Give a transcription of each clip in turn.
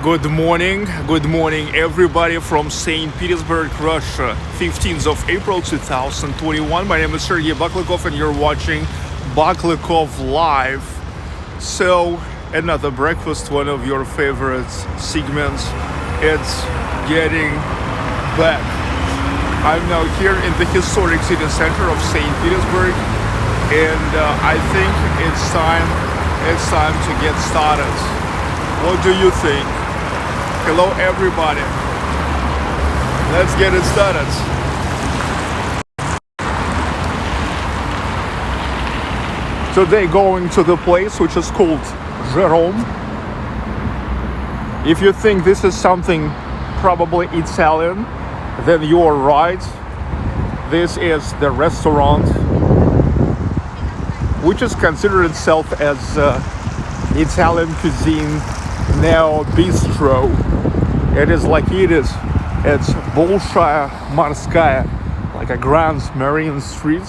Good morning everybody from St Petersburg, Russia, 15th of April 2021. My name is Sergey Baklykov and you're watching Baklykov Live. So, another breakfast, one of your favorite segments, it's getting back. I'm now here in the historic city center of St Petersburg and I think it's time to get started. What do you think? Hello everybody. Let's get it started. Today going to the place which is called Jerome. If you think this is something probably Italian, then you are right. This is the restaurant which is considered itself as Italian Cuisine Neo-Bistro. It is like it is. It's Bolshaya Morskaya, like a grand marine street,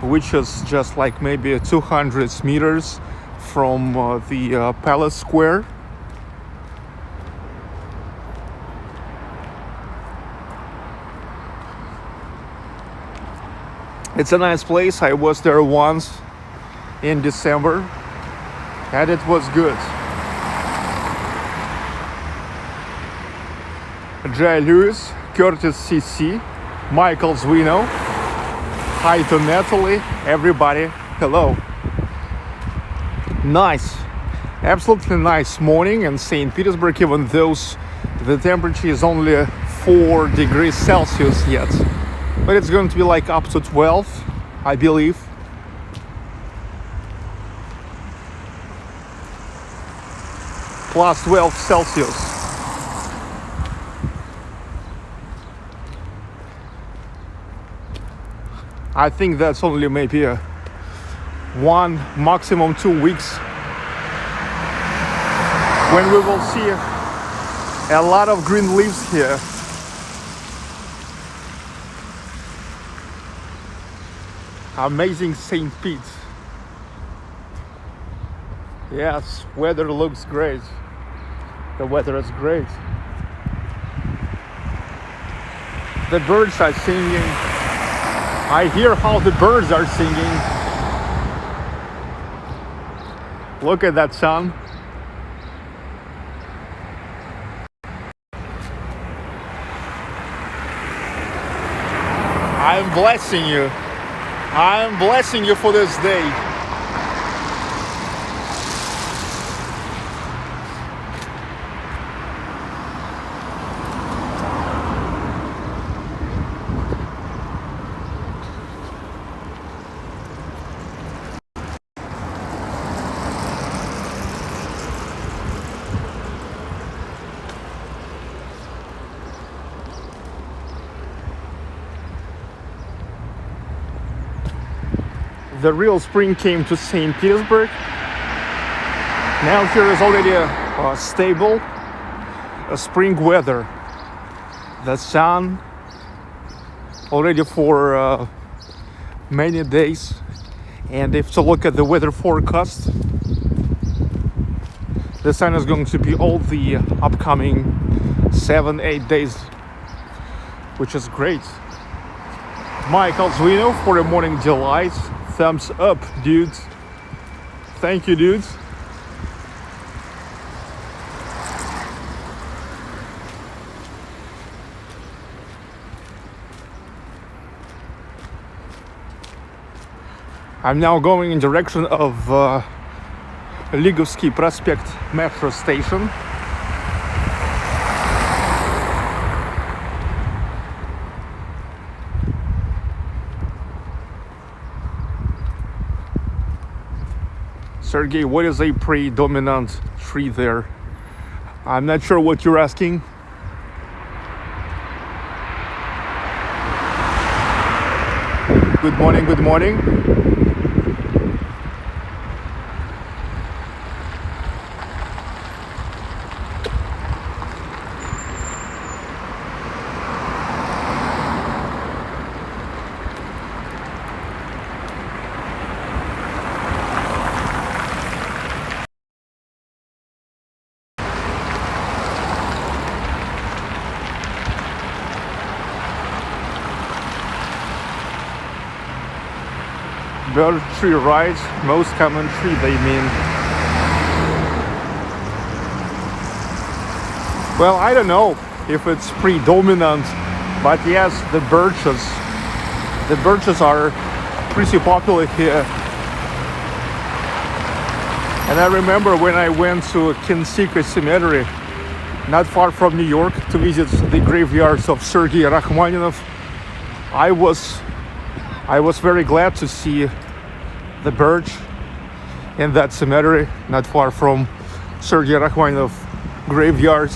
which is just like maybe 200 meters from the Palace Square. It's a nice place. I was there once in December and it was good. Jay Lewis, Curtis CC, Michael Zwino, hi to Natalie, everybody, hello. Nice, absolutely nice morning in St. Petersburg, even though the temperature is only 4 degrees Celsius yet. But it's going to be like up to 12, I believe. Plus 12 Celsius. I think that's only maybe 1, maximum 2 weeks when we will see a lot of green leaves here. Amazing St. Pete. Yes, weather looks great. The weather is great. The birds are singing. I hear how the birds are singing. Look at that sun. I'm blessing you. I'm blessing you for this day. The real spring came to St. Petersburg. Now here is already a stable, spring weather. The sun already for many days. And if to look at the weather forecast, the sun is going to be all the upcoming 7-8 days, which is great. Michael Zwino for a morning delight. Thumbs up, dudes. Thank you, dudes. I'm now going in direction of Ligovsky Prospect metro station. Sergey, what is a predominant tree there? I'm not sure what you're asking. Good morning, good morning. Bird tree, right? Most common tree, they mean. Well, I don't know if it's predominant, but yes, the birches. The birches are pretty popular here. And I remember when I went to Kinsica Cemetery, not far from New York, to visit the graveyards of Sergei Rachmaninoff, I was very glad to see the birch in that cemetery, not far from Sergei Rachmaninoff graveyard.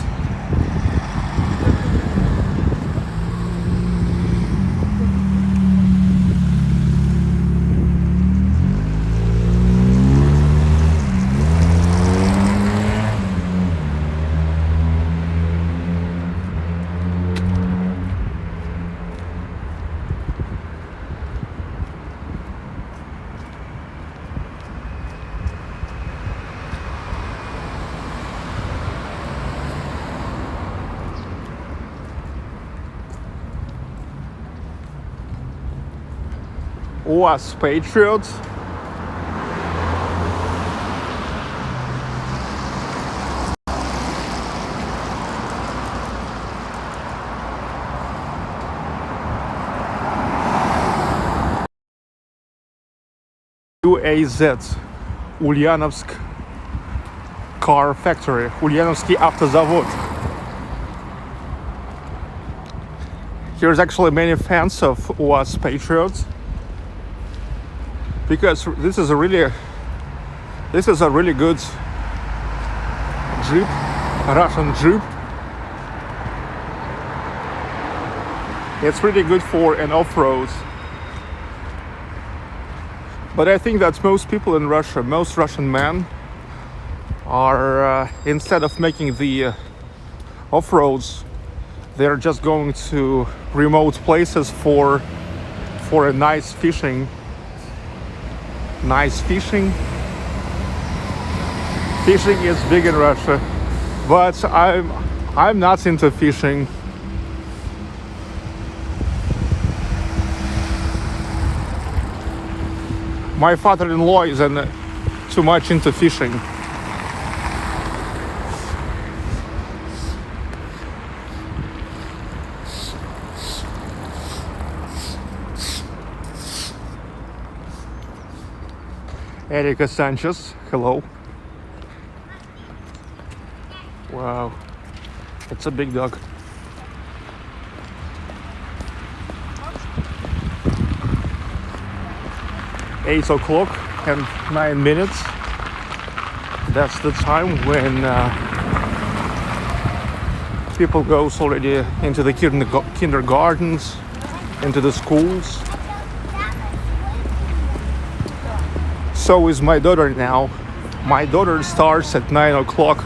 Was patriots. UAZ, Ulyanovsk car factory, Ulyanovsky Автозавод. Here's actually many fans of Was patriots, because this is a really good Jeep, Russian Jeep. It's pretty good for an off-road. But I think that most people in Russia, most Russian men, are instead of making the off-roads, they're just going to remote places for a nice fishing. Fishing is big in Russia, but I'm not into fishing. My father-in-law isn't too much into fishing. Erika Sanchez, hello. Wow, it's a big dog. Eight o'clock and 9 minutes. That's the time when people goes already into the kindergartens, into the schools. So is my daughter now. My daughter starts at 9 o'clock.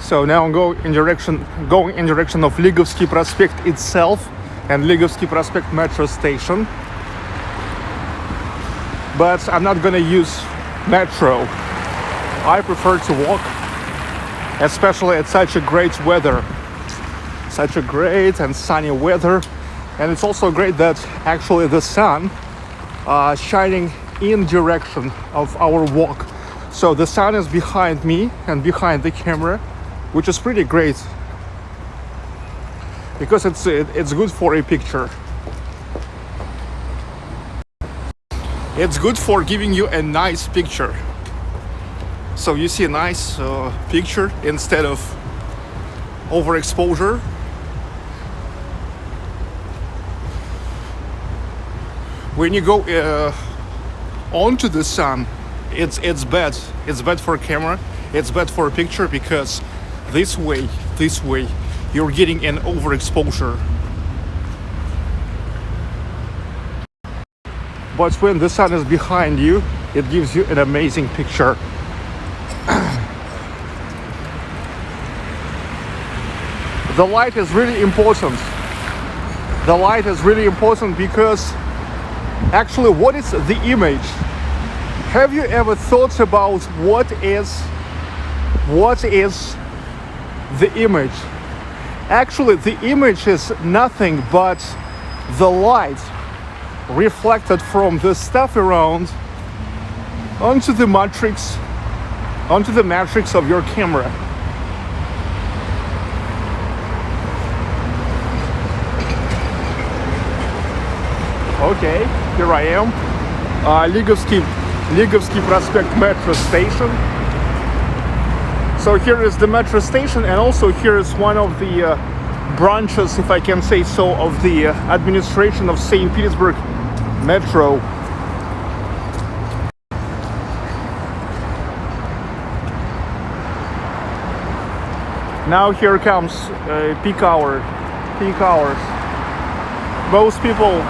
So now I'm going in direction of Ligovsky Prospect itself and Ligovsky Prospect metro station. But I'm not gonna use metro. I prefer to walk, especially at such a great weather, such a great and sunny weather. And it's also great that actually the sun shining in direction of our walk. So the sun is behind me and behind the camera, which is pretty great because it's good for a picture. It's good for giving you a nice picture. So you see a nice picture instead of overexposure. When you go onto the sun, it's bad. It's bad for camera. It's bad for a picture because this way, you're getting an overexposure. But when the sun is behind you, it gives you an amazing picture. The light is really important. The light is really important because actually what is the image? Have you ever thought about what is the image? Actually, the image is nothing but the light reflected from the stuff around onto the matrix of your camera. Okay, here I am. Ligovsky Prospect metro station. So here is the metro station, and also here is one of the branches, if I can say so, of the administration of St. Petersburg metro. Now here comes peak hours. Most people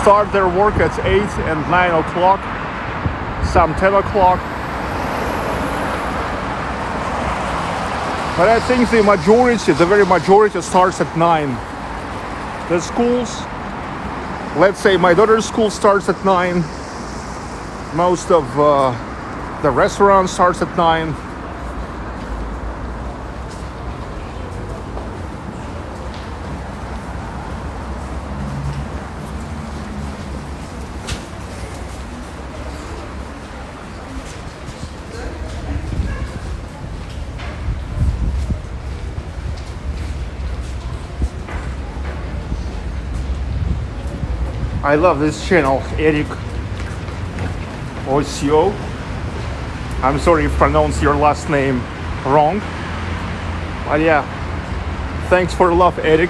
start their work at 8 and 9 o'clock, some 10 o'clock. But I think the very majority starts at 9. The schools, let's say my daughter's school starts at 9. Most of the restaurant starts at 9. I love this channel, Eric Osio. I'm sorry if I pronounced your last name wrong. But yeah, thanks for the love, Eric.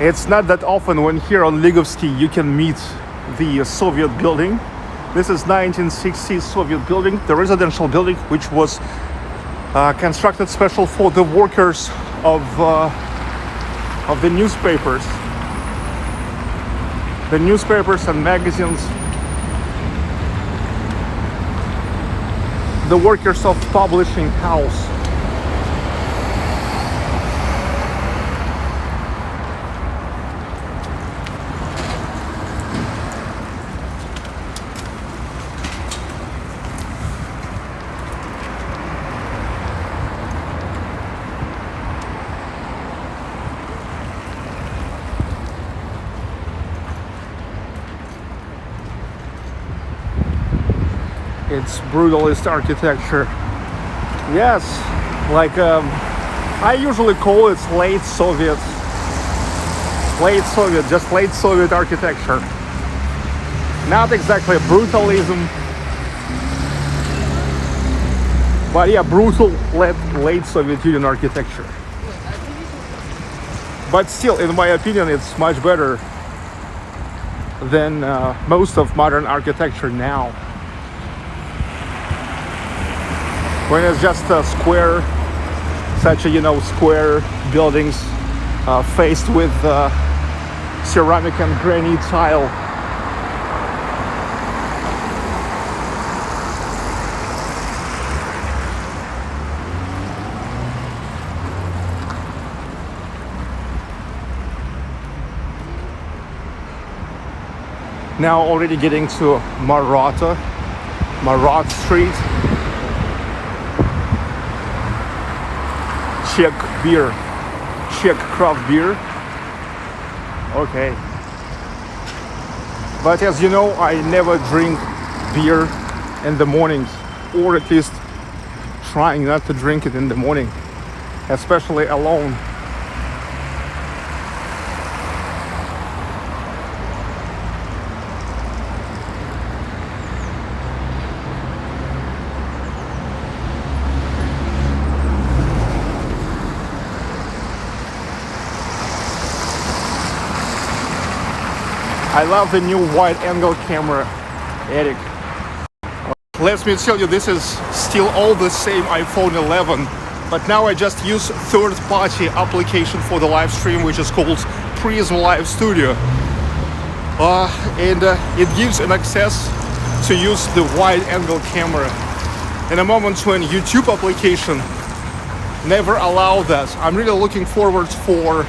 It's not that often when here on Ligovsky you can meet the Soviet building. This is 1960s Soviet building, the residential building, which was constructed special for the workers of the newspapers and magazines, the workers of publishing house. It's brutalist architecture. Yes, like I usually call it late Soviet, just late Soviet architecture. Not exactly brutalism, but yeah, brutal late Soviet Union architecture. But still, in my opinion, it's much better than most of modern architecture now. When it's just a square, square buildings faced with ceramic and granite tile. Now already getting to Marat Street. Czech craft beer. Okay. But as you know, I never drink beer in the mornings, or at least trying not to drink it in the morning, especially alone. I love the new wide-angle camera, Eric. Let me tell you, this is still all the same iPhone 11, but now I just use third-party application for the live stream, which is called Prism Live Studio. And it gives an access to use the wide-angle camera. In a moment when YouTube application never allow that. I'm really looking forward for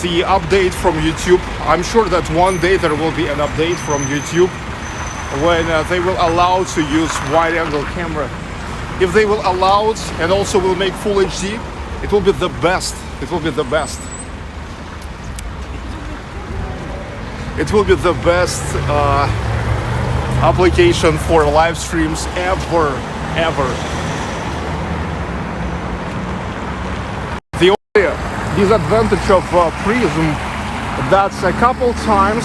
the update from YouTube. I'm sure that one day there will be an update from YouTube when they will allow to use wide-angle camera. If they will allow it and also will make full HD, it will be the best. It will be the best. It will be the best application for live streams ever. The only disadvantage of Prism, that's a couple times,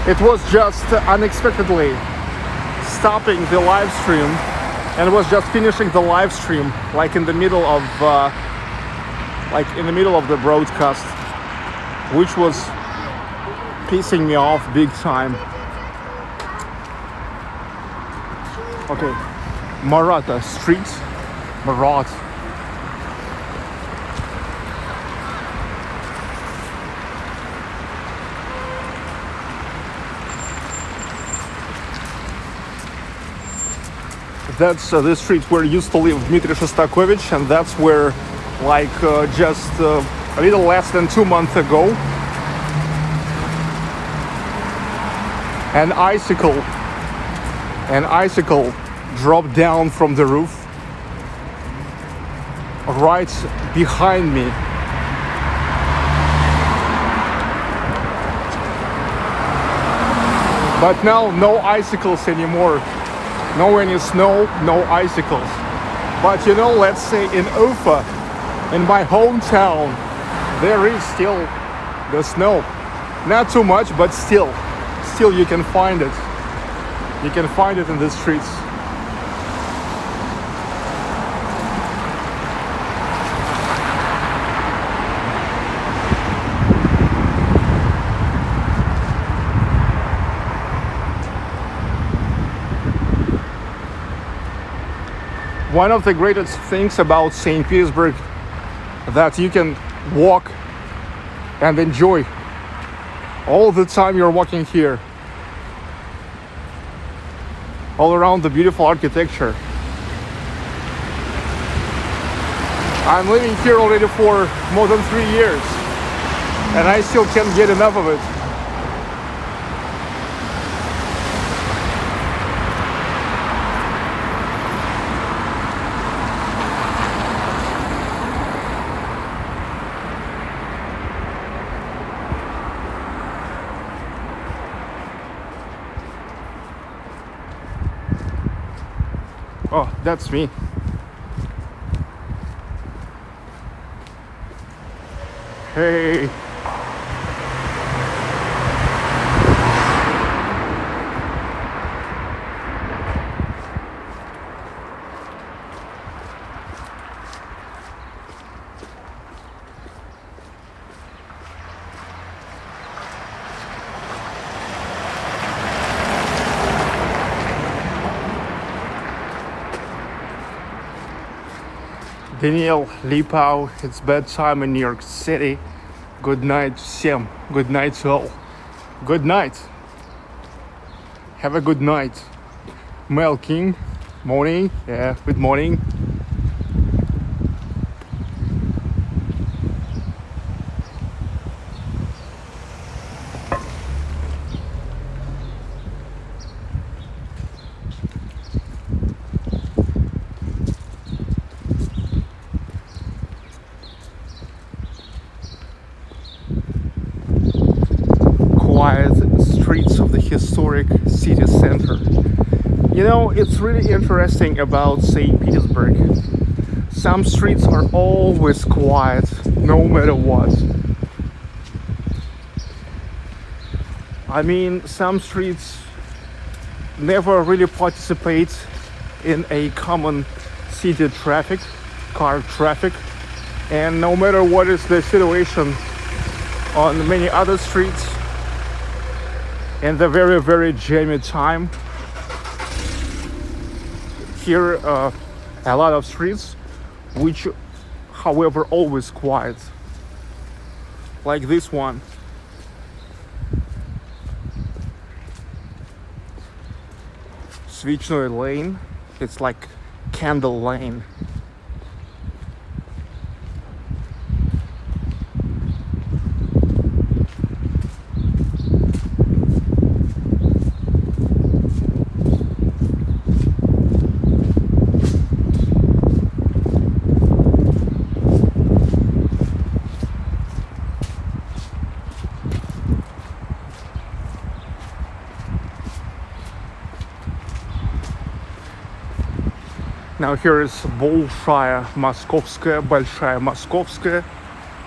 it was just unexpectedly stopping the live stream and was just finishing the live stream like in the middle of the broadcast, which was pissing me off big time. Okay, Maratha Street, Marat. That's the street where used to live Dmitry Shostakovich, and that's where, like, just a little less than 2 months ago, an icicle dropped down from the roof right behind me. But now no icicles anymore. No any snow, no icicles. But you know, let's say in Ufa, in my hometown, there is still the snow. Not too much, but still you can find it. You can find it in the streets. One of the greatest things about St. Petersburg that you can walk and enjoy all the time you're walking here, all around the beautiful architecture. I'm living here already for more than 3 years and I still can't get enough of it. Oh, that's me. Hey. Daniel Lipau, it's bedtime in New York City. Good night, всем. Good night to all. Good night. Have a good night. Mel King, morning. Yeah, good morning. Quiet streets of the historic city center. You know, it's really interesting about St. Petersburg. Some streets are always quiet, no matter what. I mean, some streets never really participate in a common city traffic, car traffic, and no matter what is the situation on many other streets, in the very, very jammy time, here a lot of streets which, however, always quiet, like this one. Свечной lane, it's like candle lane. Now here is Bolshaya Morskaya,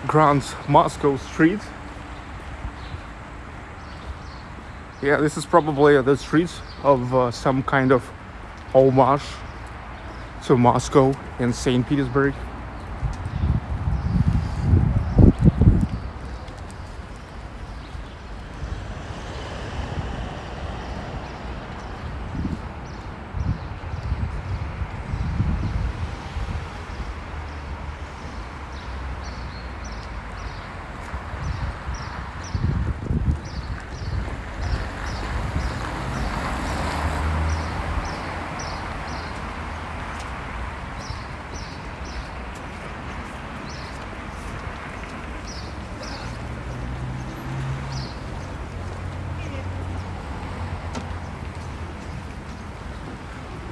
Grand Moscow Street. Yeah, this is probably the street of some kind of homage to Moscow and St. Petersburg.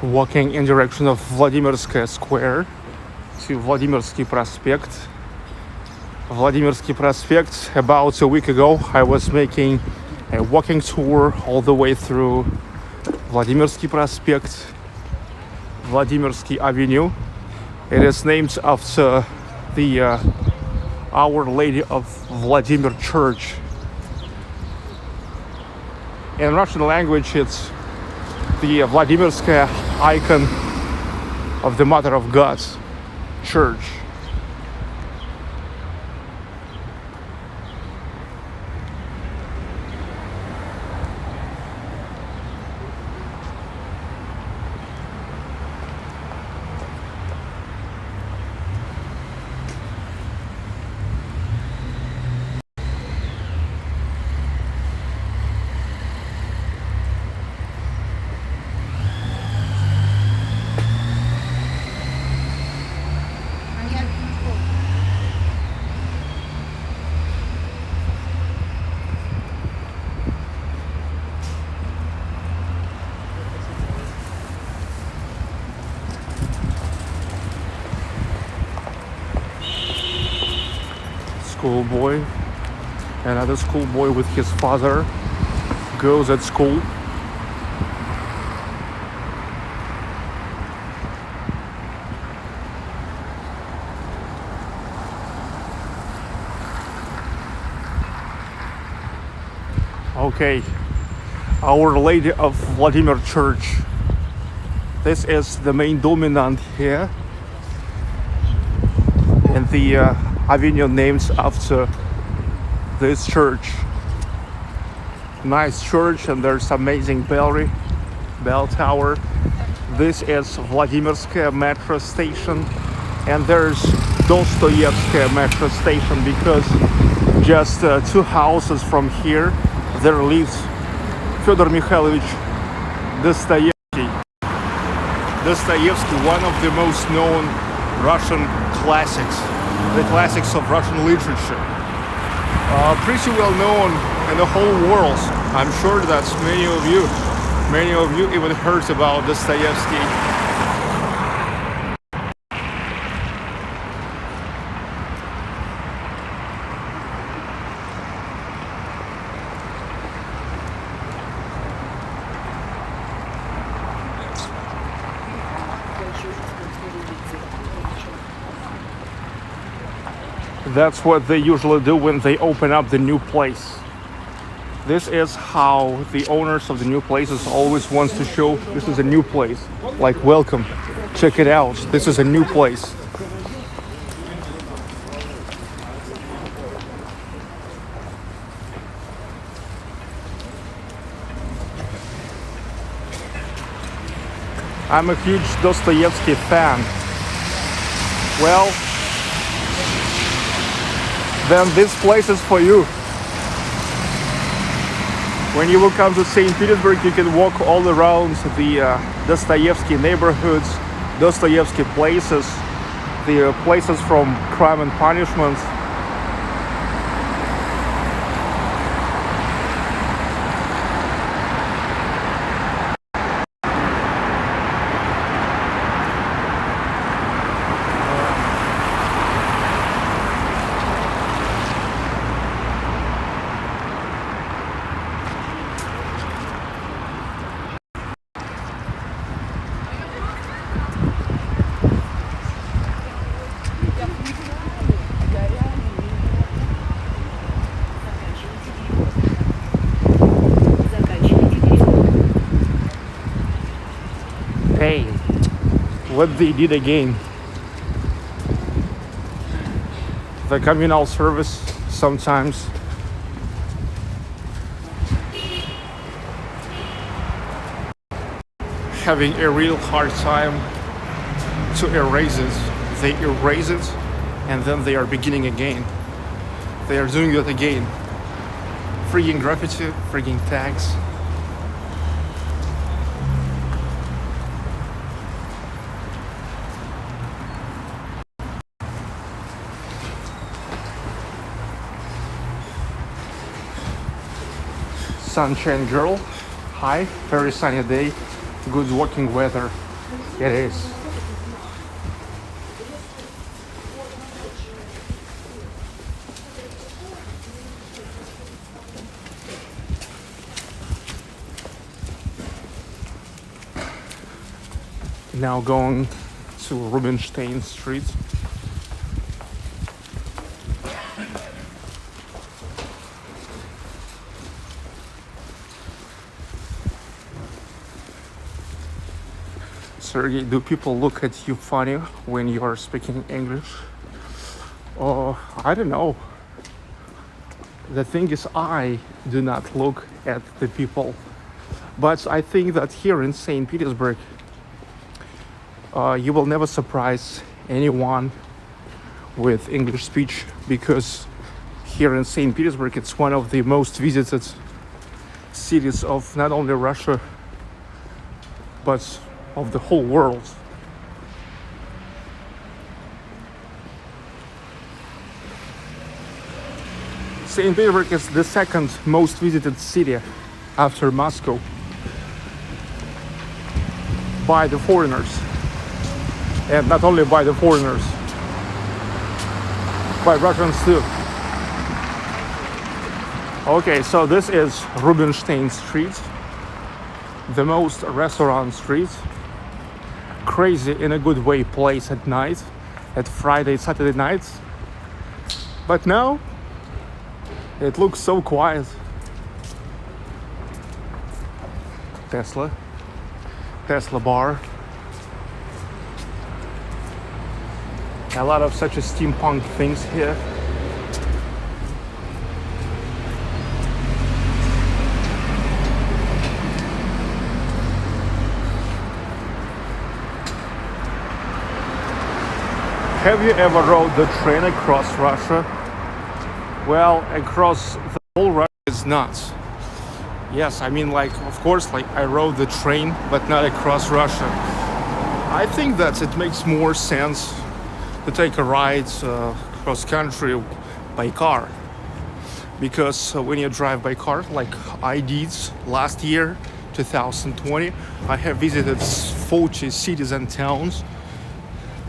Walking in direction of Vladimirskaya Square to Vladimirsky Prospect. Vladimirsky Prospect, about a week ago, I was making a walking tour all the way through Vladimirsky Prospect, Vladimirsky Avenue. It is named after the Our Lady of Vladimir Church. In Russian language, it's the Vladimirskaya icon of the Mother of God's Church. Schoolboy, another schoolboy with his father goes at school. Okay, Our Lady of Vladimir Church. This is the main dominant here, and the avenue named after this church. Nice church, and there's amazing bell tower. This is Vladimirskaya metro station, and there's Dostoevskaya metro station, because just 2 houses from here there lives Fyodor Mikhailovich Dostoevsky. Dostoevsky, one of the most known Russian classics, the classics of Russian literature. Pretty well known in the whole world. I'm sure that many of you even heard about Dostoevsky. That's what they usually do when they open up the new place. This is how the owners of the new places always wants to show this is a new place. Like, welcome, check it out, this is a new place. I'm a huge Dostoevsky fan. Well, then this place is for you. When you will come to St. Petersburg, you can walk all around the Dostoevsky neighborhoods, Dostoevsky places, the places from Crime and Punishment. what they did again. The communal service sometimes having a real hard time to erase it. They erase it and then they are beginning again. They are doing it again. Frigging graffiti, frigging tags. Sunshine girl, hi, very sunny day, good walking weather, it is. Now going to Rubinstein Street. Sergey, do people look at you funny when you are speaking English? Oh, I don't know. The thing is, I do not look at the people. But I think that here in St. Petersburg, you will never surprise anyone with English speech, because here in St. Petersburg, it's one of the most visited cities of not only Russia, but of the whole world. St. Petersburg is the second most visited city after Moscow by the foreigners. And not only by the foreigners, by Russians too. Okay, so this is Rubinstein Street, the most restaurant street. Crazy in a good way place at night, at Friday, Saturday nights. But now it looks so quiet. Tesla bar. A lot of such a steampunk things here. Have you ever rode the train across Russia? Well, across the whole Russia is not. Yes, I mean, like, of course, like I rode the train, but not across Russia. I think that it makes more sense to take a ride cross country by car, because when you drive by car, like I did last year, 2020, I have visited 40 cities and towns,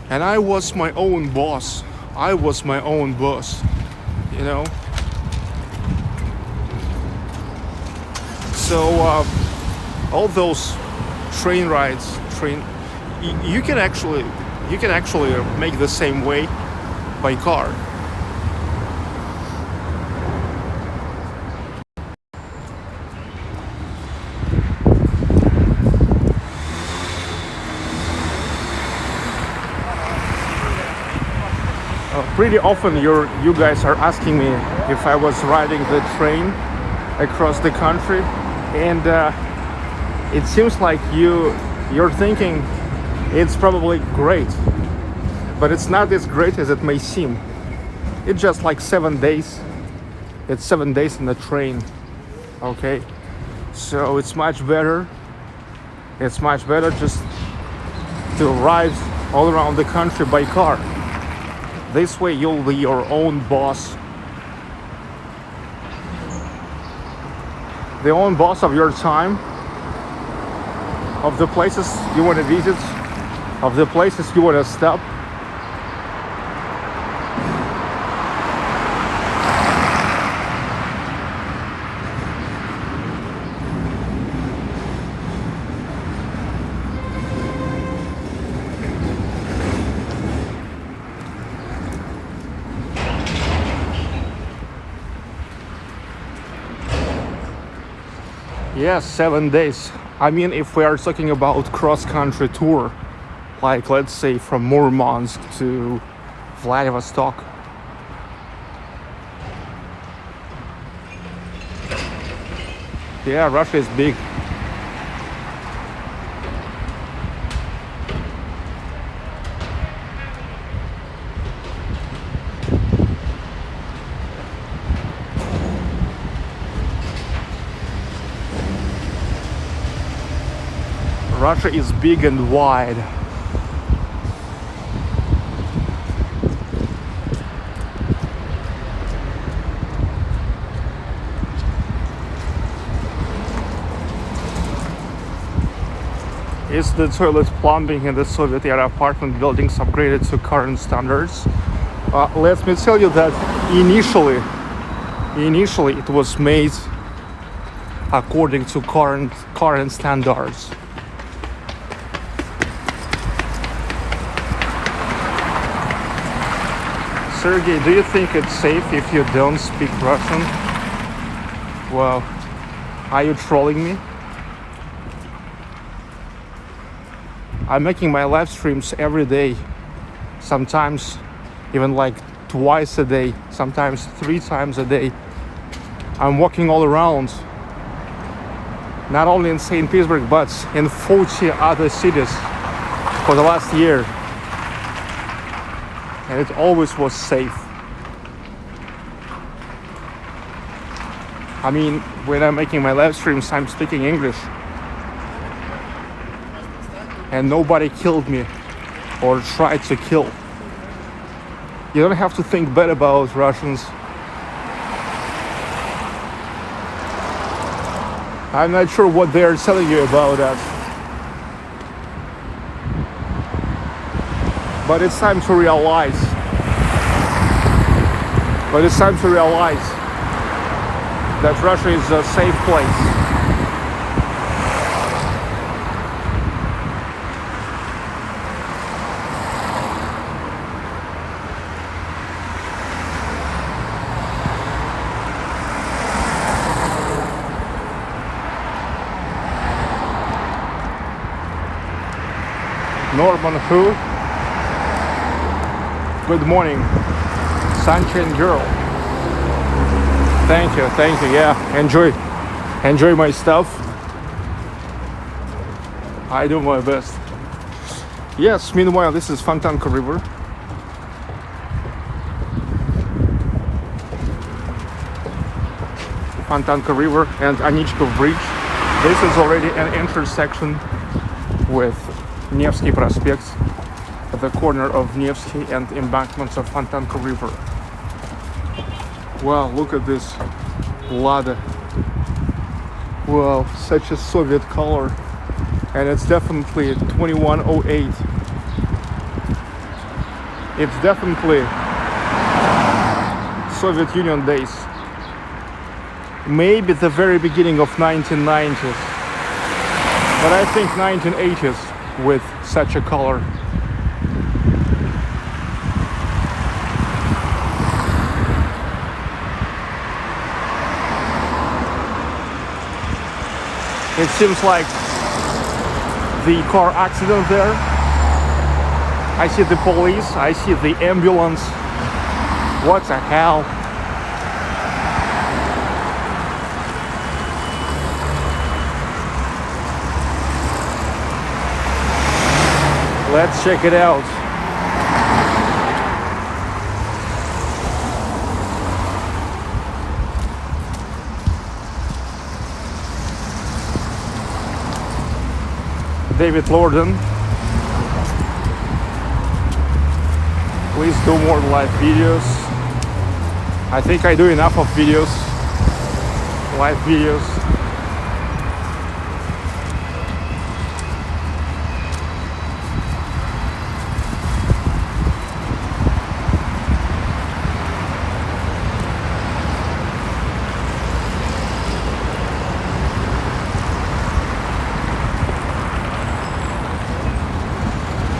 and I was my own boss. You know. So all those train rides, you can actually make the same way by car. Pretty often you guys are asking me if I was riding the train across the country, and it seems like you're thinking it's probably great, but it's not as great as it may seem. It's just like 7 days. It's 7 days in the train. Okay, so it's much better just to ride all around the country by car. This way you'll be your own boss. The own boss of your time, of the places you want to visit, of the places you want to stop. Yes, 7 days. I mean, if we are talking about cross-country tour, like let's say from Murmansk to Vladivostok. Yeah, Russia is big. Russia is big and wide. Is the toilet plumbing in the Soviet era apartment buildings upgraded to current standards? Let me tell you that initially it was made according to current standards. Sergey, do you think it's safe if you don't speak Russian? Well, are you trolling me? I'm making my live streams every day, sometimes even like twice a day, sometimes 3 times a day. I'm walking all around, not only in St. Petersburg, but in 40 other cities for the last year. And it always was safe. I mean, when I'm making my live streams, I'm speaking English. And nobody killed me or tried to kill. You don't have to think bad about Russians. I'm not sure what they're telling you about us. But it's time to realize. That Russia is a safe place. Norman who? Good morning, Sunshine Girl. Thank you. Yeah, enjoy my stuff. I do my best. Yes, meanwhile, this is Fontanka River. Fontanka River and Anichkov Bridge. This is already an intersection with Nevsky Prospect at the corner of Nevsky and embankments of Fontanka River. Wow, look at this Lada. Wow, such a Soviet color. And it's definitely 2108. It's definitely Soviet Union days. Maybe the very beginning of 1990s. But I think 1980s with such a color. It seems like the car accident there. I see the police, I see the ambulance. What the hell? Let's check it out. David Lorden, please do more live videos. I think I do enough of videos, live videos.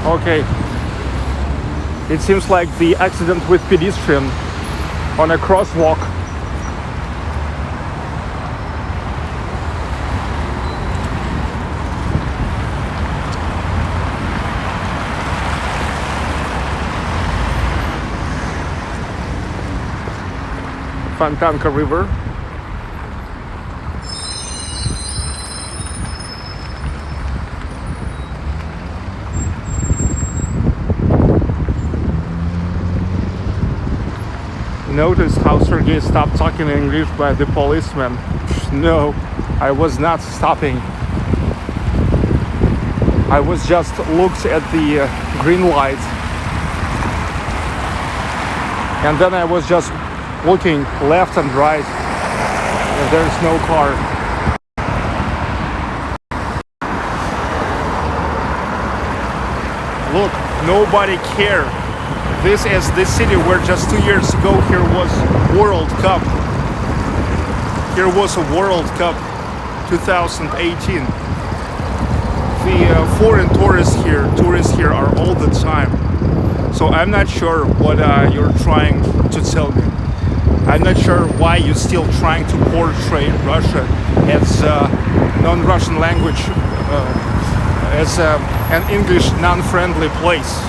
Okay, it seems like the accident with pedestrian on a crosswalk. Fontanka River. Notice how Sergei stopped talking English by the policeman. No, I was not stopping. I was just looked at the green light, and then I was just looking left and right, and there's no car. Look, nobody cared. This is the city where just 2 years ago here was World Cup. Here was a World Cup 2018. The foreign tourists here are all the time. So I'm not sure what you're trying to tell me. I'm not sure why you're still trying to portray Russia as non-Russian language, as an English non-friendly place.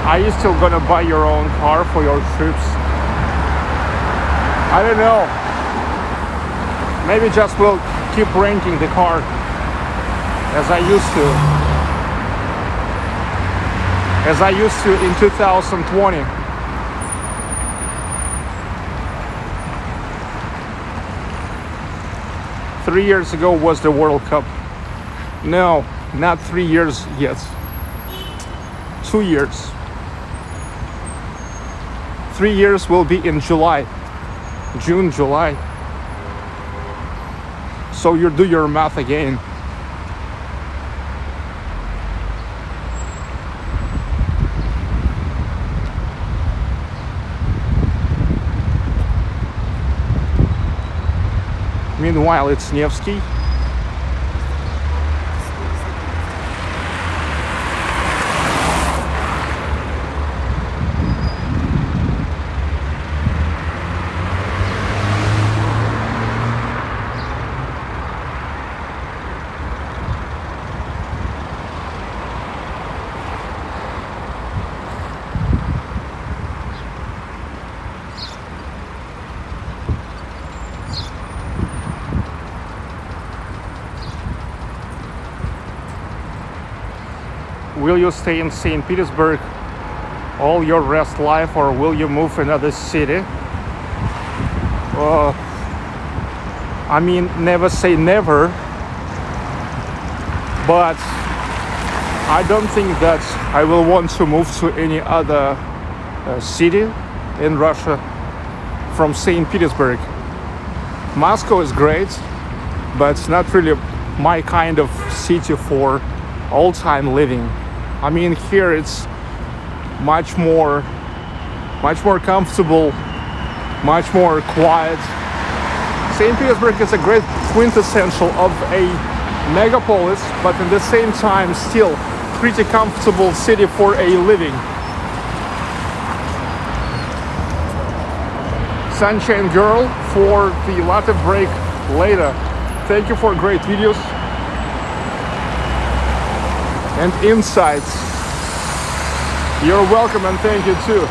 Are you still gonna buy your own car for your trips? I don't know. Maybe just will keep renting the car as I used to. As I used to in 2020. Three years ago was the World Cup. No, not 3 years yet. 2 years. 3 years will be in July. June, July. So you do your math again. Meanwhile, it's Nevsky. Will you stay in St. Petersburg all your rest life, or will you move another city? I mean, never say never, but I don't think that I will want to move to any other city in Russia from St. Petersburg. Moscow is great, but it's not really my kind of city for all-time living. I mean, here it's much more comfortable, much more quiet. St. Petersburg is a great quintessential of a megapolis, but at the same time still pretty comfortable city for a living. Sunshine Girl for the latte break later. Thank you for great videos and insights. You're welcome, and thank you too.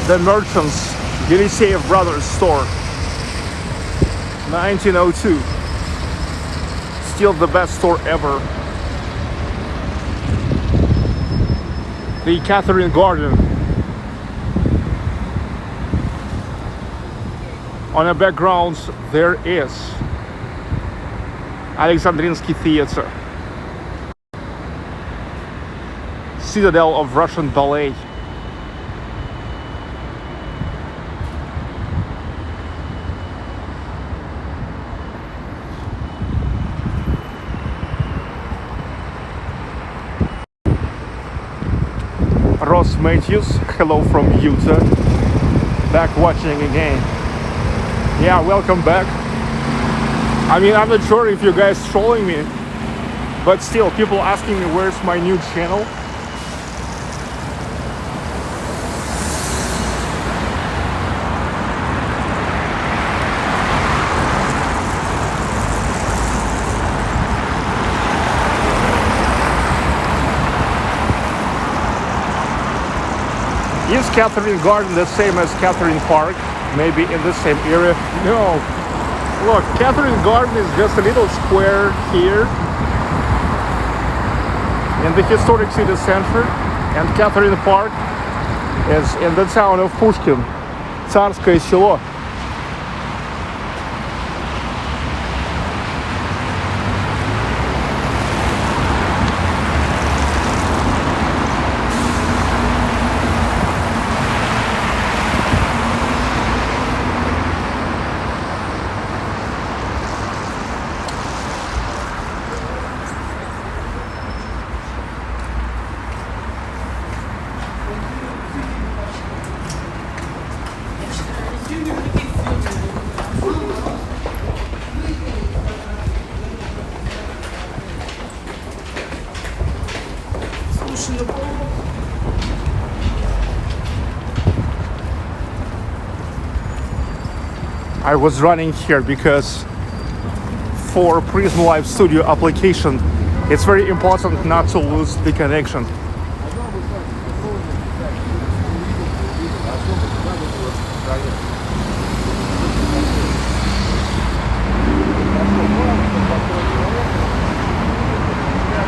The Merchants, Yeliseyev Brothers store, 1902. Still the best store ever. The Catherine Garden. On the background there is Alexandrinsky Theater, citadel of Russian ballet. Ross Matthews, hello from Utah. back watching again. Yeah, welcome back. I mean, I'm not sure if you guys trolling me, but still, people asking me where's my new channel. Is Catherine Garden the same as Catherine Park? Maybe in the same area? No. Look, Catherine Garden is just a little square here in the historic city center, and Catherine Park is in the town of Pushkin, Tsarskoye Selo. I was running here because for Prism Live Studio application, it's very important not to lose the connection.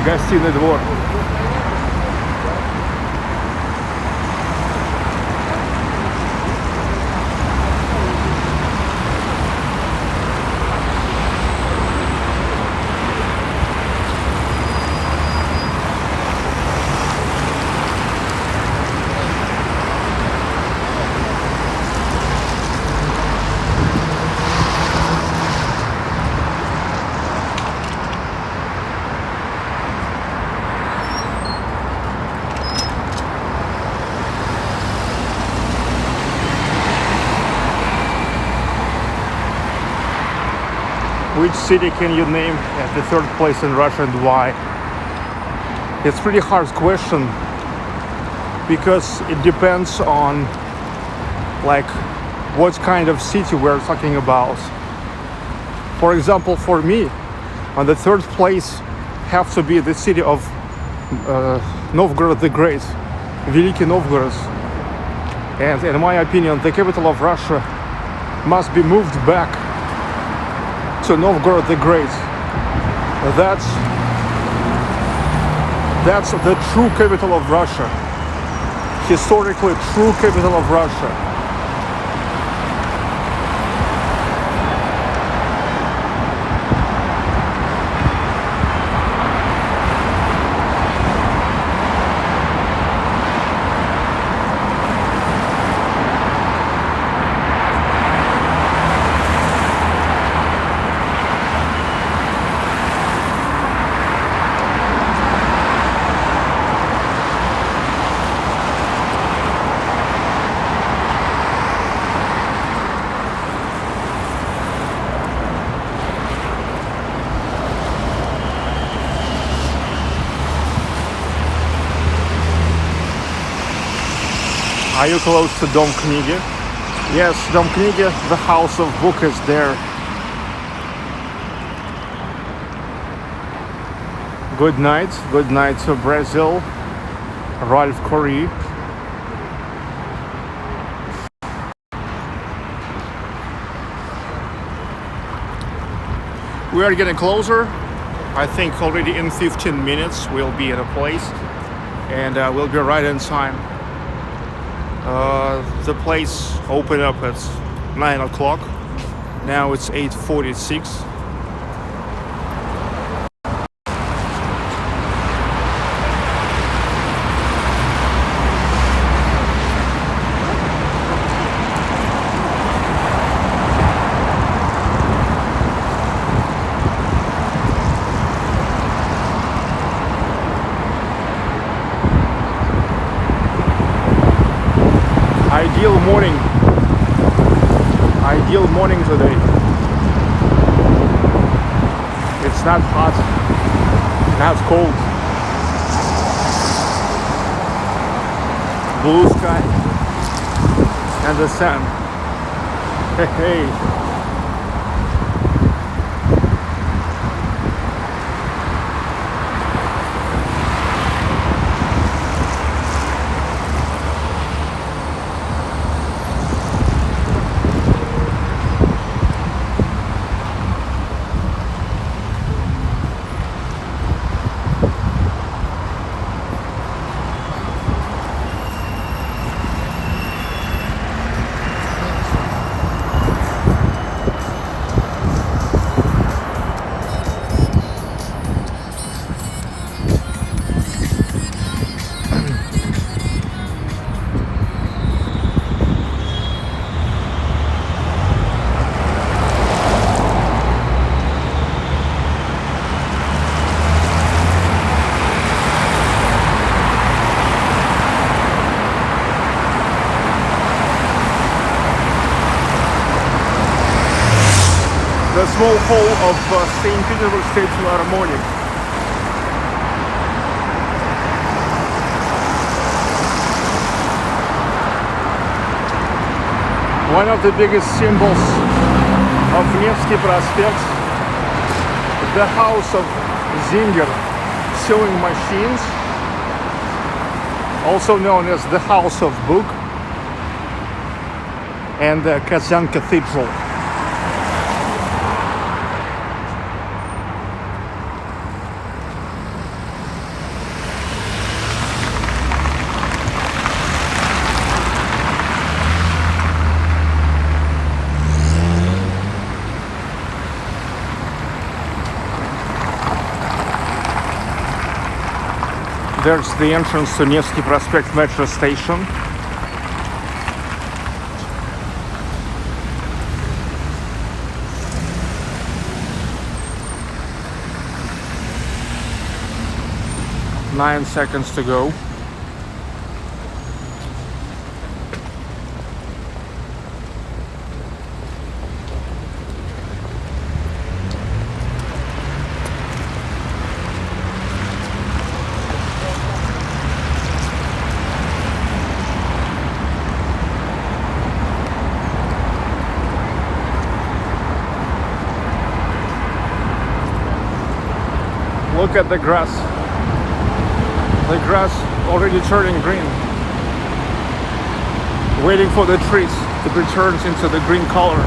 Гостиный двор. Which city can you name as the third place in Russia and why? It's a pretty hard question because it depends on like what kind of city we're talking about. For example, for me, on the third place have to be the city of Novgorod the Great, Великий Novgorod. And in my opinion, the capital of Russia must be moved back to Novgorod the Great. That's the true capital of Russia. Historically true capital of Russia. Are you close to Dom Kniги? Yes, Dom Kniги, the house of book is there. Good night to Brazil, Ralph Corey. We are getting closer. I think already in 15 minutes we'll be at a place and we'll be right in time. The place opened up at 9 o'clock. Now it's 8:46. Ideal morning ideal morning today. It's not hot, not cold. Blue sky and the sun. Hey, hey. The small hall of St Petersburg State Philharmonic. One of the biggest symbols of Nevsky Prospect, the house of Zinger sewing machines, also known as the House of Book, and the Kazan Cathedral. There's the entrance to Nevsky Prospect metro station. Nine seconds to go. Look at the grass. The grass already turning green. Waiting for the trees to be turned into the green color.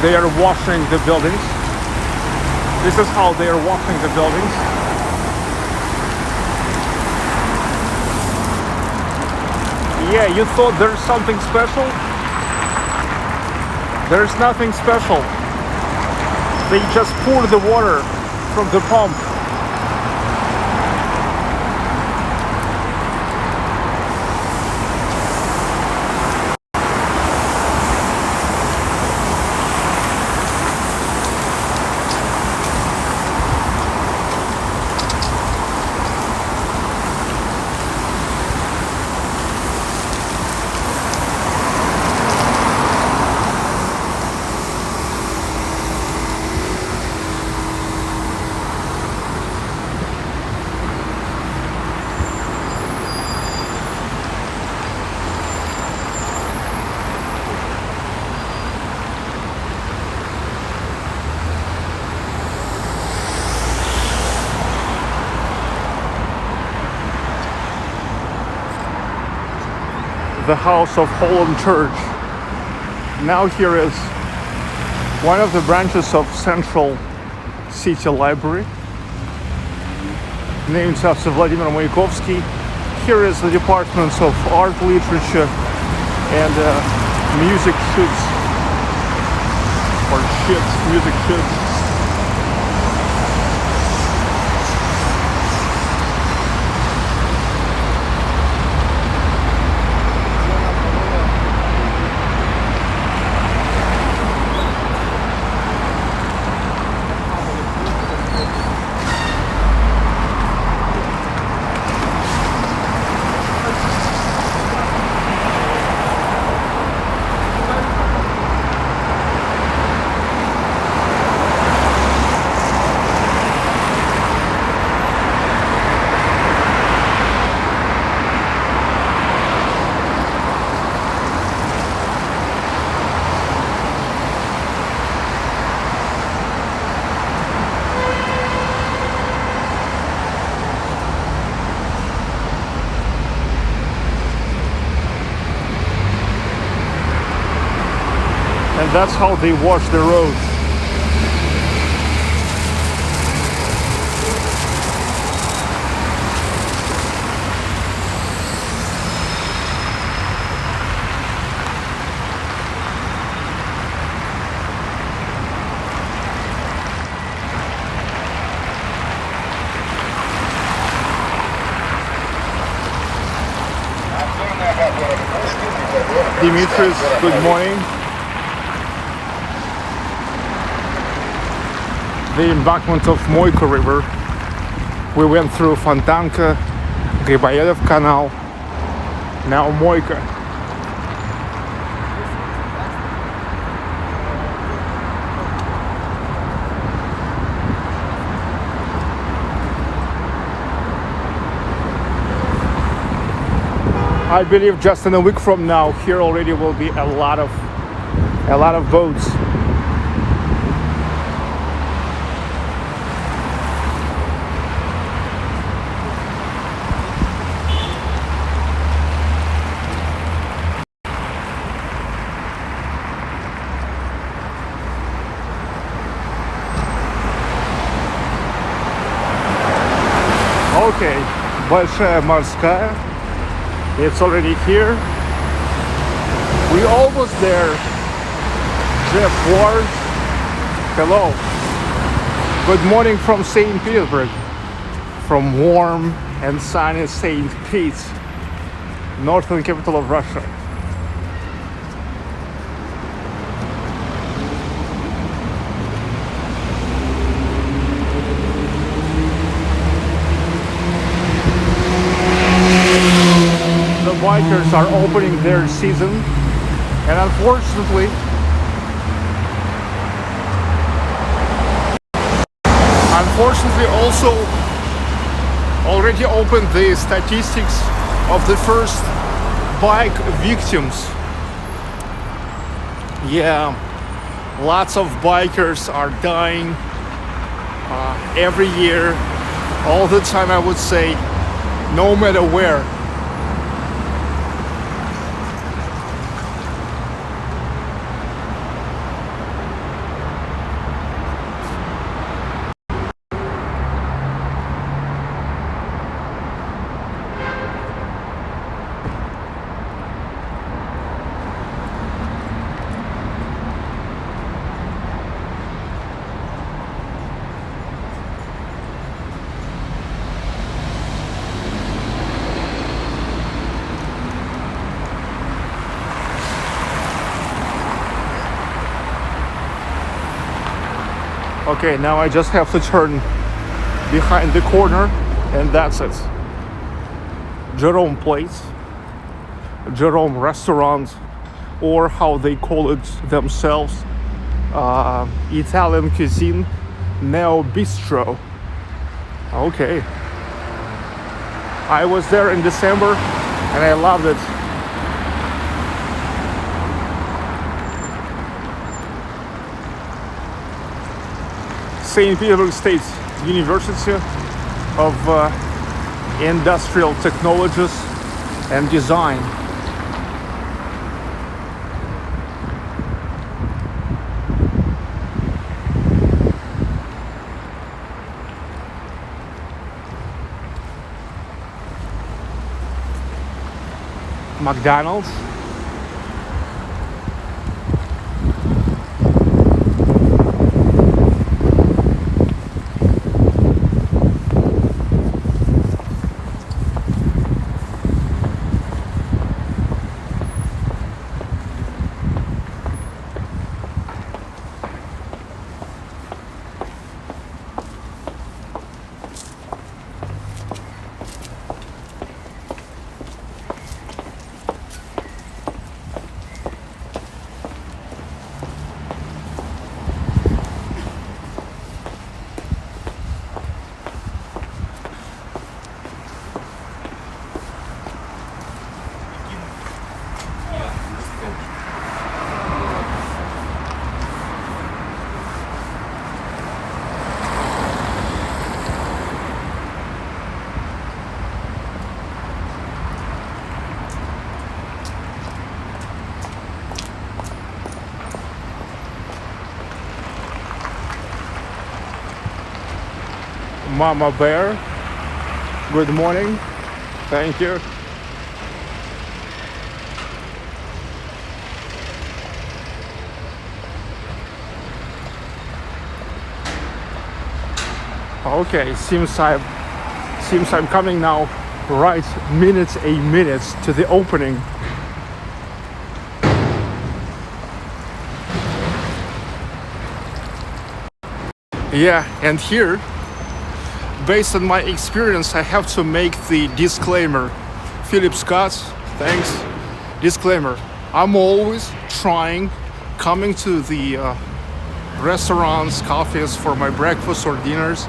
They are washing the buildings. This is how they are washing the buildings. Yeah, you thought there's something special? There's nothing special. They just pour the water from the pump. the House of Holland Church. Now here is one of the branches of Central City Library, named after Vladimir Mayakovsky. Here is the departments of art, literature, and music shits, or shits, music shits. And that's how they wash the roads. Dimitris, good morning. The embankment of Moika River. We went through Fontanka, Griboyedov Canal, now Moika. I believe just in a week from now, here already will be a lot of boats. Okay, Bolshaya Morskaya, it's already here. We almost there. Jeff Ward, hello. Good morning from St Petersburg, from warm and sunny St. Pete, northern capital of Russia. Bikers are opening their season, and unfortunately also already opened the statistics of the first bike victims. Yeah, lots of bikers are dying every year, all the time, I would say, no matter where. Okay, now I just have to turn behind the corner, and that's it. Jerome place, Jerome restaurant, or how they call it themselves, Italian Cuisine Neo-Bistro. Okay. I was there in December and I loved it. St. Petersburg State University of Industrial Technologies and Design. McDonald's. Mama Bear, good morning. Thank you. Okay, seems I'm coming now right minutes to the opening. Yeah, and here, based on my experience, I have to make the disclaimer. Philip Scott, thanks. Disclaimer. I'm always coming to the restaurants, cafes for my breakfast or dinners,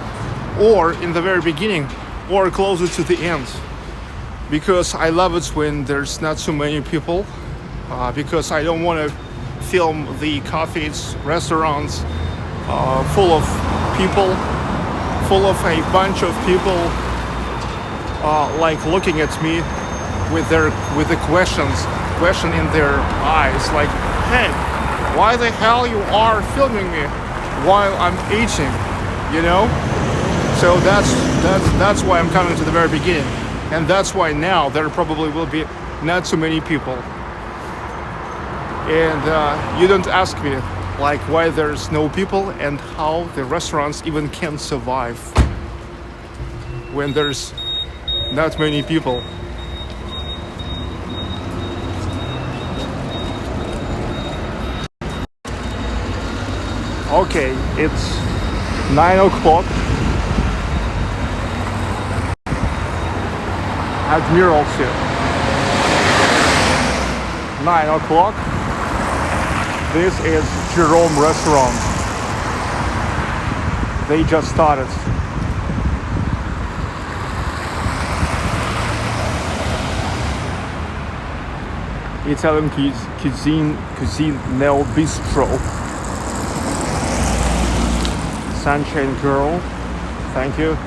or in the very beginning, or closer to the end. Because I love it when there's not too many people, because I don't want to film the cafes, restaurants full of people, full of a bunch of people like looking at me with the question in their eyes, like, hey, why the hell you are filming me while I'm eating, you know? So that's why I'm coming to the very beginning, and that's why now there probably will be not too many people. And you don't ask me like why there's no people and how the restaurants even can survive when there's not many people. Okay, it's 9 o'clock. Admiralty. 9 o'clock. This is Jerome restaurant. They just started. Italian Cuisine Neo-Bistro. Sunshine Girl, thank you.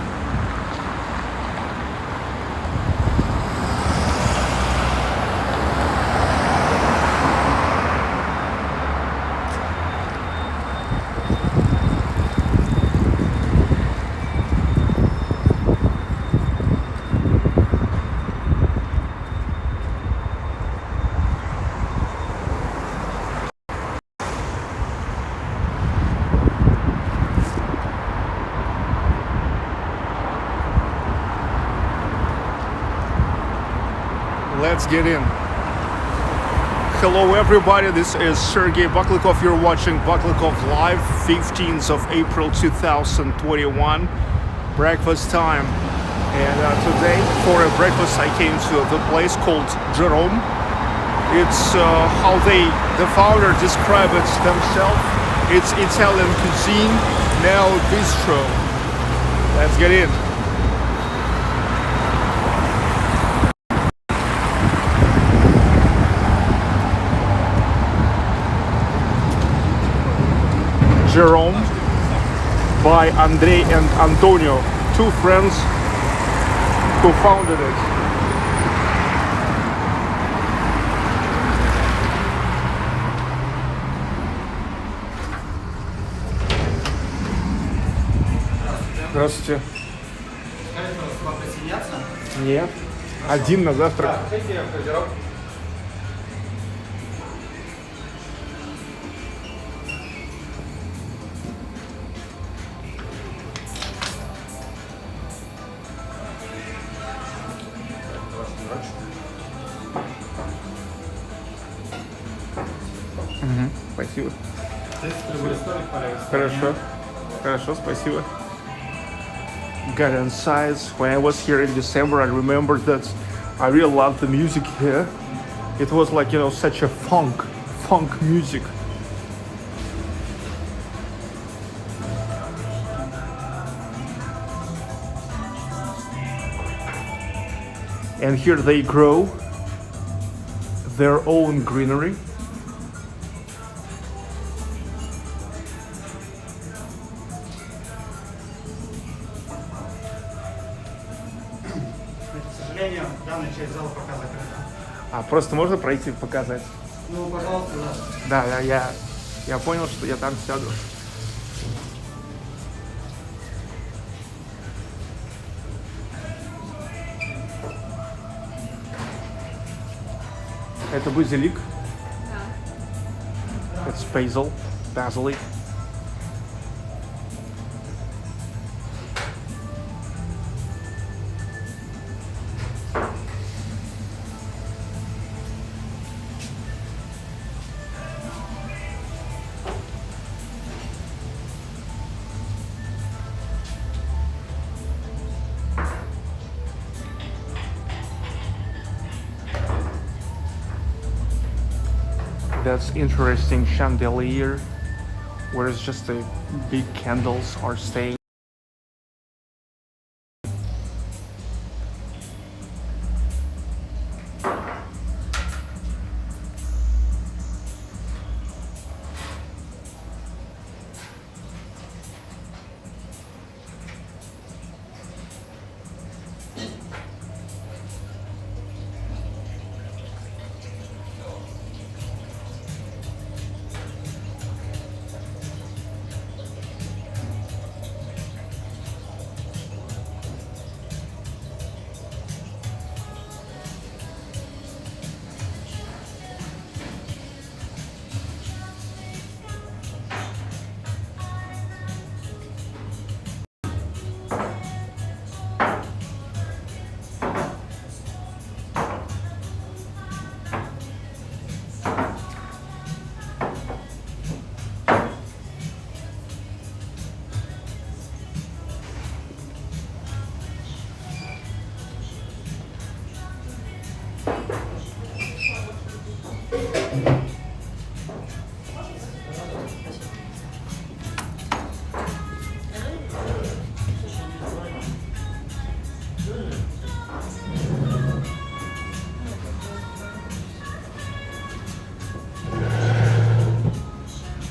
Let's get in. Hello everybody, this is Sergey Baklikov. You're watching Baklikov Live, 15th of April 2021, breakfast time. And today for a breakfast I came to the place called Jerome. It's how the founder described it themselves. It's Italian Cuisine Neo-Bistro. Let's get in. Jerome by Andrey and Antonio, two friends who founded it. Здравствуйте. Нет. Один на завтрак. спасибо. Хорошо. Хорошо, спасибо. Got inside. When I was here in December, I remember that I really loved the music here. It was like, such a funk music. And here they grow their own greenery. Данная часть зала пока закрыта. А просто можно пройти показать? Ну, пожалуйста, да. Да, я понял, что я там сяду. Это базилик. Да. Это basil. That's interesting chandelier, where it's just the big candles are staying.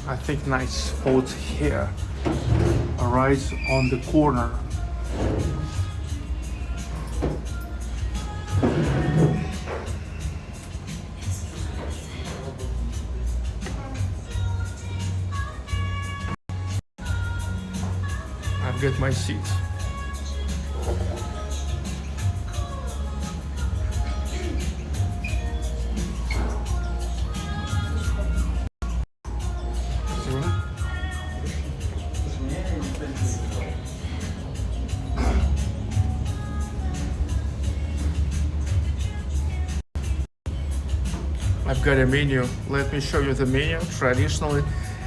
I think nice spot here, right on the corner. I've got my seat. I've got a menu. Let me show you the menu. Traditionally,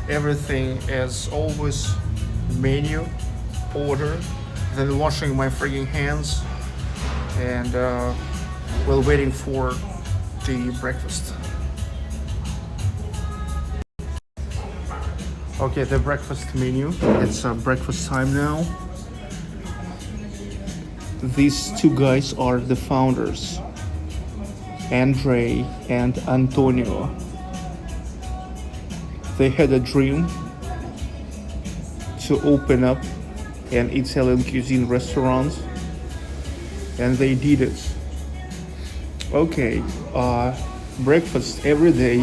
everything is always menu, order, then washing my freaking hands, and while waiting for the breakfast. Okay, the breakfast menu. It's breakfast time now. These two guys are the founders, Andrey and Antonio. They had a dream to open up an Italian cuisine restaurant, and they did it. Okay, breakfast every day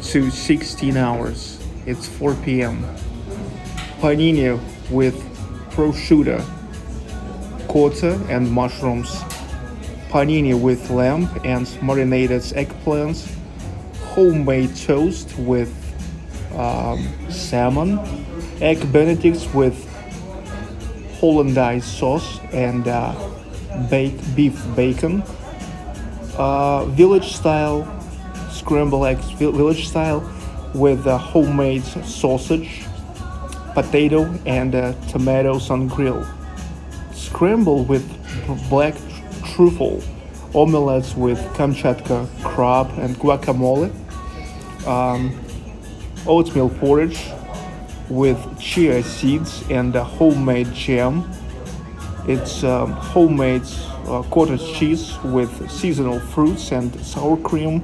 to 16 hours. It's 4 p.m. Panini with prosciutto, cotta and mushrooms. Panini with lamb and marinated eggplants. Homemade toast with salmon. Egg benedicts with hollandaise sauce and baked beef bacon. Village style scrambled eggs, village style with homemade sausage, potato, and tomatoes on grill. Scrambled with black truffle, omelets with Kamchatka crab and guacamole, oatmeal porridge with chia seeds and homemade jam. It's homemade cottage cheese with seasonal fruits and sour cream,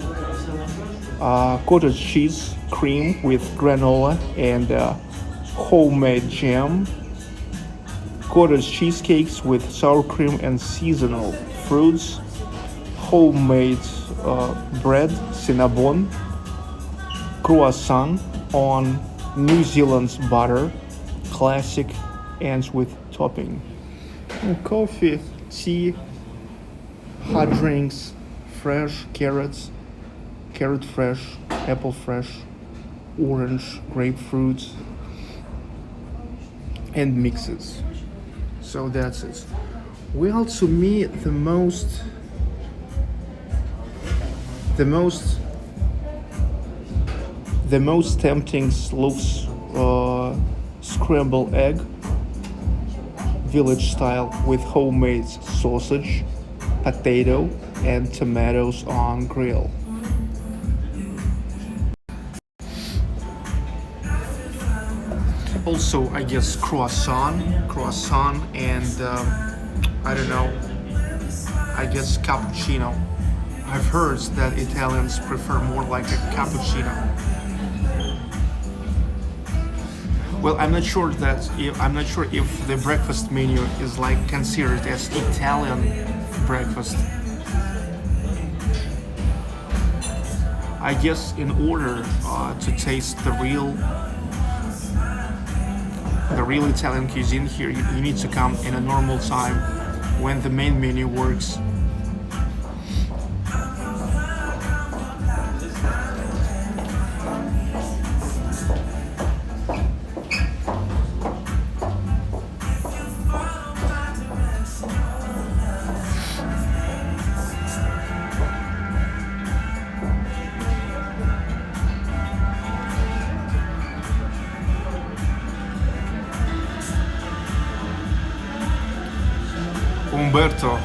cottage cheese cream with granola and homemade jam, cottage cheesecakes with sour cream and seasonal fruits, homemade bread, cinnabon, croissant on New Zealand's butter, classic, ends with topping. Coffee, tea, hot drinks, fresh carrots, carrot fresh, apple fresh, orange, grapefruit, and mixes. So that's it. Well, to me, the most tempting looks scrambled egg, village style, with homemade sausage, potato, and tomatoes on grill. Also, I guess croissant, and I don't know, I guess cappuccino. I've heard that Italians prefer more like a cappuccino. Well, I'm not sure if the breakfast menu is like considered as Italian breakfast. I guess in order to taste the real Italian cuisine here, you need to come in a normal time when the main menu works.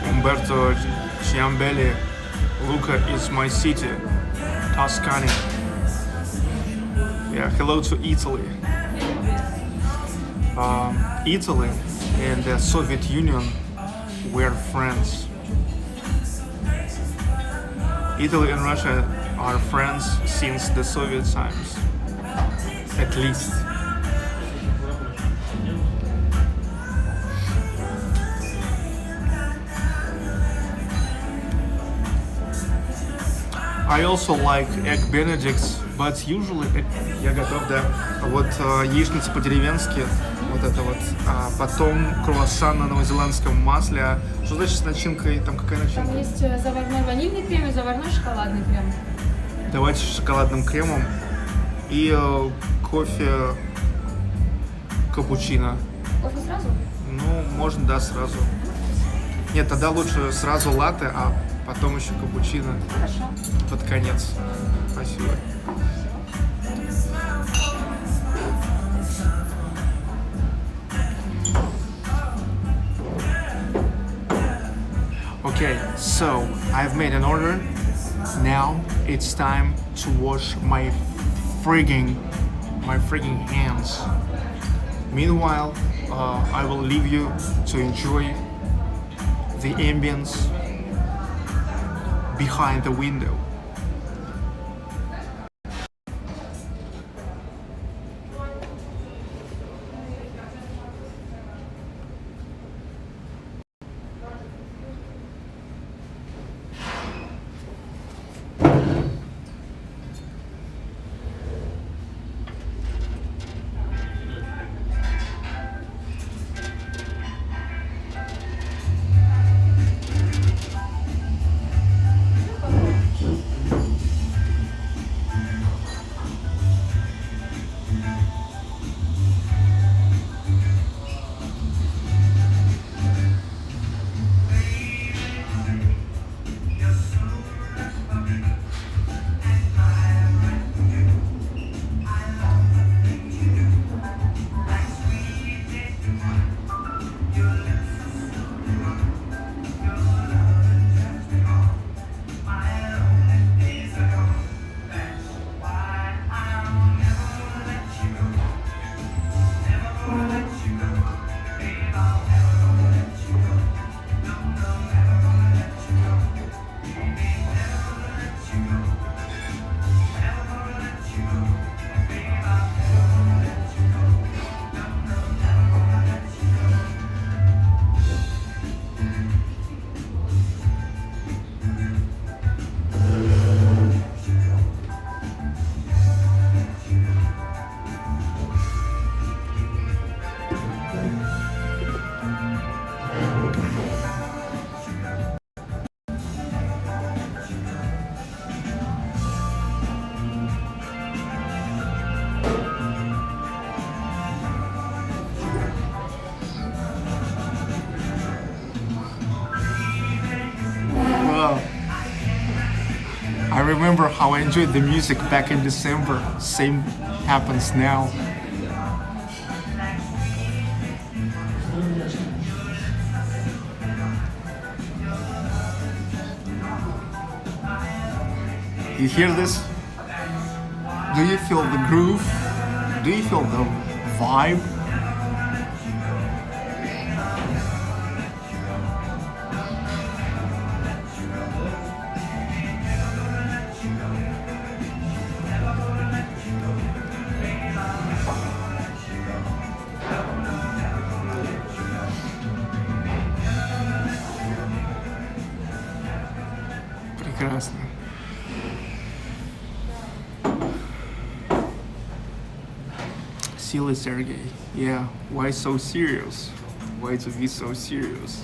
Umberto Ciambelli, Lucca is my city, Tuscany. Yeah, hello to Italy. Italy and the Soviet Union were friends. Italy and Russia are friends since the Soviet times, at least. I also like egg benedicts, but usually я готов, да. Вот яичница по-деревенски, вот это вот. Потом круассан на новозеландском масле. Что значит с начинкой? Там какая начинка? Там есть заварной ванильный крем и заварной шоколадный крем. Давайте с шоколадным кремом и кофе капучино. Кофе сразу? Ну, можно, да, сразу. Нет, тогда лучше сразу латте, а потом еще капучино. Хорошо. Под конец. Спасибо. Okay, so I've made an order. Now it's time to wash my frigging hands. Meanwhile, I will leave you to enjoy the ambience behind the window. I remember how I enjoyed the music back in December. Same happens now. You hear this? Do you feel the groove? Do you feel the vibe? Прекрасно. Silly Sergey. Yeah, why so serious? Why to be so serious?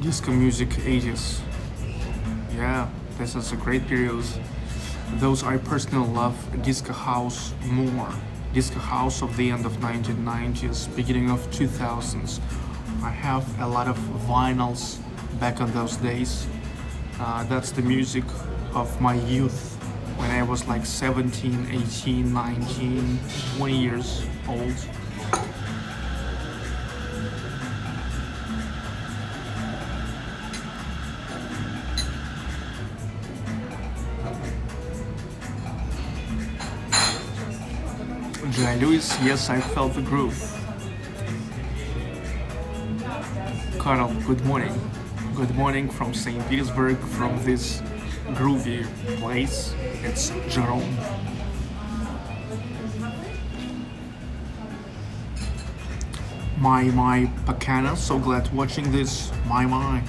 Disco music 80s. Yeah, this is a great period. Those I personally love disco house more. Disco house of the end of 1990s, beginning of 2000s. I have a lot of vinyls back on those days. That's the music of my youth when I was like 17, 18, 19, 20 years old. Lewis, yes, I felt the groove. Carl, good morning. Good morning from St. Petersburg, from this groovy place. It's Jerome. My Pacana, so glad watching this. My.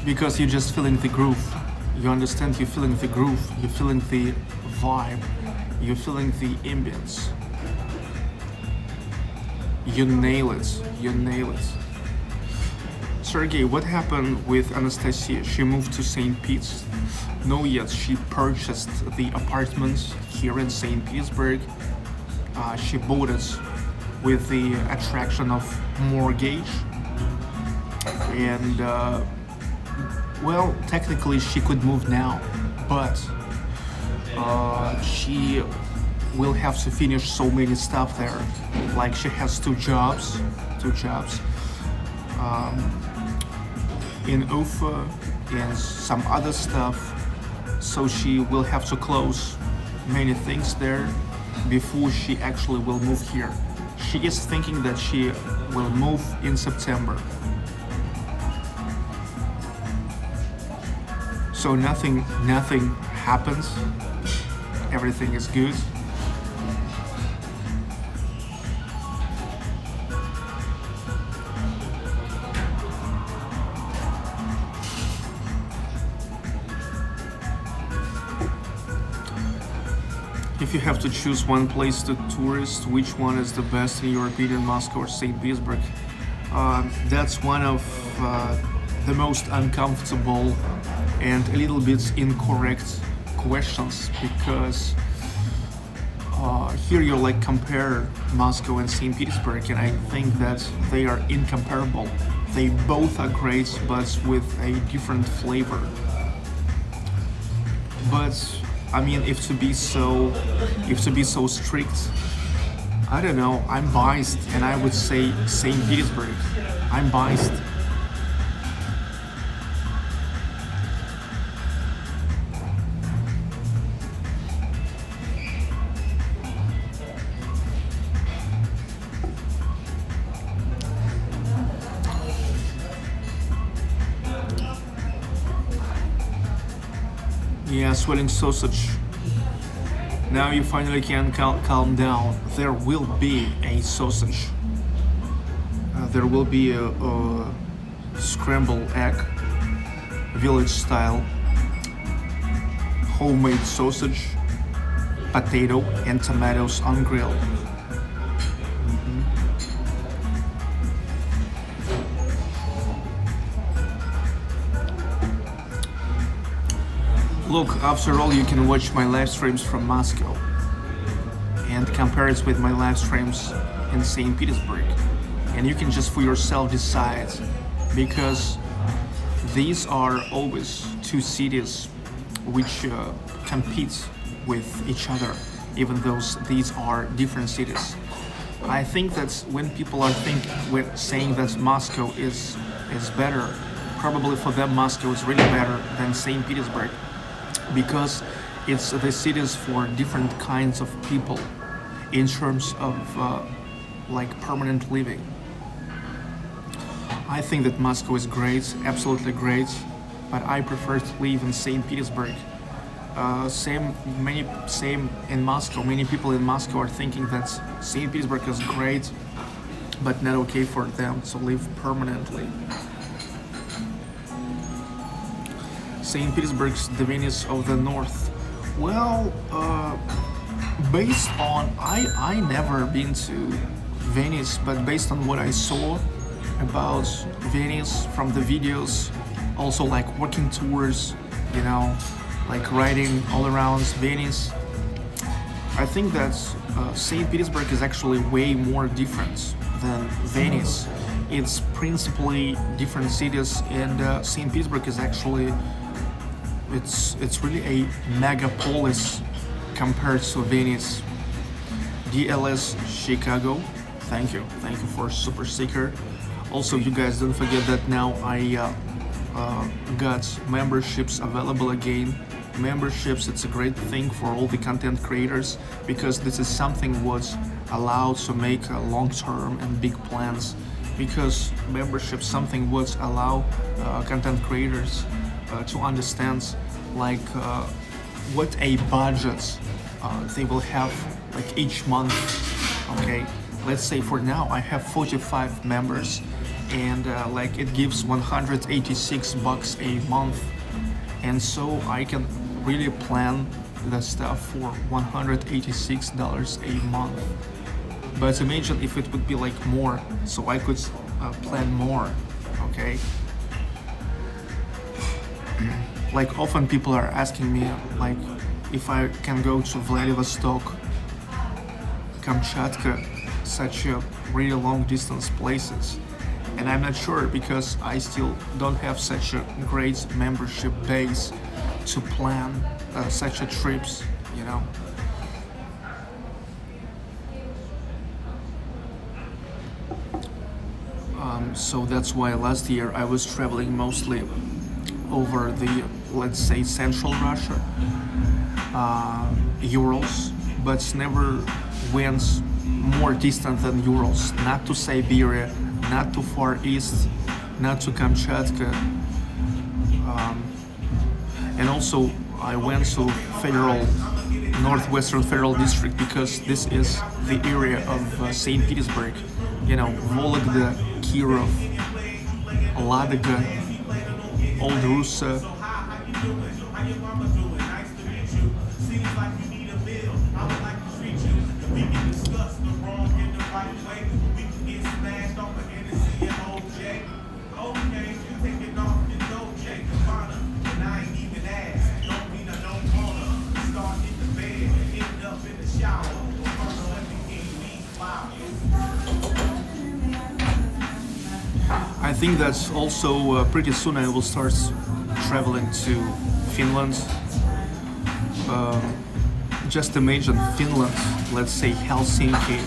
Because you're just feeling the groove. You understand, you're feeling the groove, you're feeling the vibe, you're feeling the ambience. You nail it. Sergey, what happened with Anastasia? She moved to St. Pete's? No, yet she purchased the apartments here in St. Petersburg. She bought it with the attraction of mortgage. And well, technically she could move now, but she will have to finish so many stuff there. Like she has two jobs, in Ufa and some other stuff. So she will have to close many things there before she actually will move here. She is thinking that she will move in September. So nothing happens. Everything is good. If you have to choose one place to tourist, which one is the best in your opinion, Moscow or St. Petersburg? That's one of the most uncomfortable and a little bit incorrect questions, because here you like compare Moscow and St. Petersburg, and I think that they are incomparable. They both are great, but with a different flavor. But I mean, if to be so strict, I don't know. I'm biased, and I would say St. Petersburg. I'm biased. Yeah, swelling sausage. Now you finally can calm down. There will be a sausage. There will be a scrambled egg, village style, homemade sausage, potato and tomatoes on grill. Look, after all, you can watch my live streams from Moscow and compare it with my live streams in St. Petersburg. And you can just for yourself decide, because these are always two cities which compete with each other, even though these are different cities. I think that when people are saying that Moscow is better, probably for them Moscow is really better than St. Petersburg, because it's the cities for different kinds of people in terms of like permanent living. I think that Moscow is great, absolutely great, but I prefer to live in St. Petersburg. Same in Moscow. Many people in Moscow are thinking that St. Petersburg is great, but not okay for them to live permanently. St. Petersburg's the Venice of the North. Well, based on I never been to Venice, but based on what I saw about Venice from the videos, also like walking tours, you know, like riding all around Venice, I think that St. Petersburg is actually way more different than Venice. It's principally different cities, and St. Petersburg is actually it's really a megapolis compared to Venice. DLS Chicago, thank you for super sticker. Also, you guys don't forget that now I got memberships available again. Memberships, it's a great thing for all the content creators, because this is something what's allowed to make long-term and big plans, because membership something would allow content creators to understand like what a budget they will have like each month. Okay, let's say for now I have 45 members, and like it gives $186 a month, and so I can really plan the stuff for $186 a month. But imagine if it would be like more, so I could plan more. Okay, like often people are asking me like if I can go to Vladivostok, Kamchatka, such a really long distance places, and I'm not sure because I still don't have such a great membership base to plan such a trips, you know. So that's why last year I was traveling mostly over the, let's say, Central Russia, Urals, but never went more distant than Urals, not to Siberia, not to Far East, not to Kamchatka. And also I went to Northwestern Federal District, because this is the area of St. Petersburg, you know, Vologda, Kirov, Ladoga, Old Russa. I think that's also pretty soon I will start traveling to Finland. Just imagine Finland, let's say Helsinki,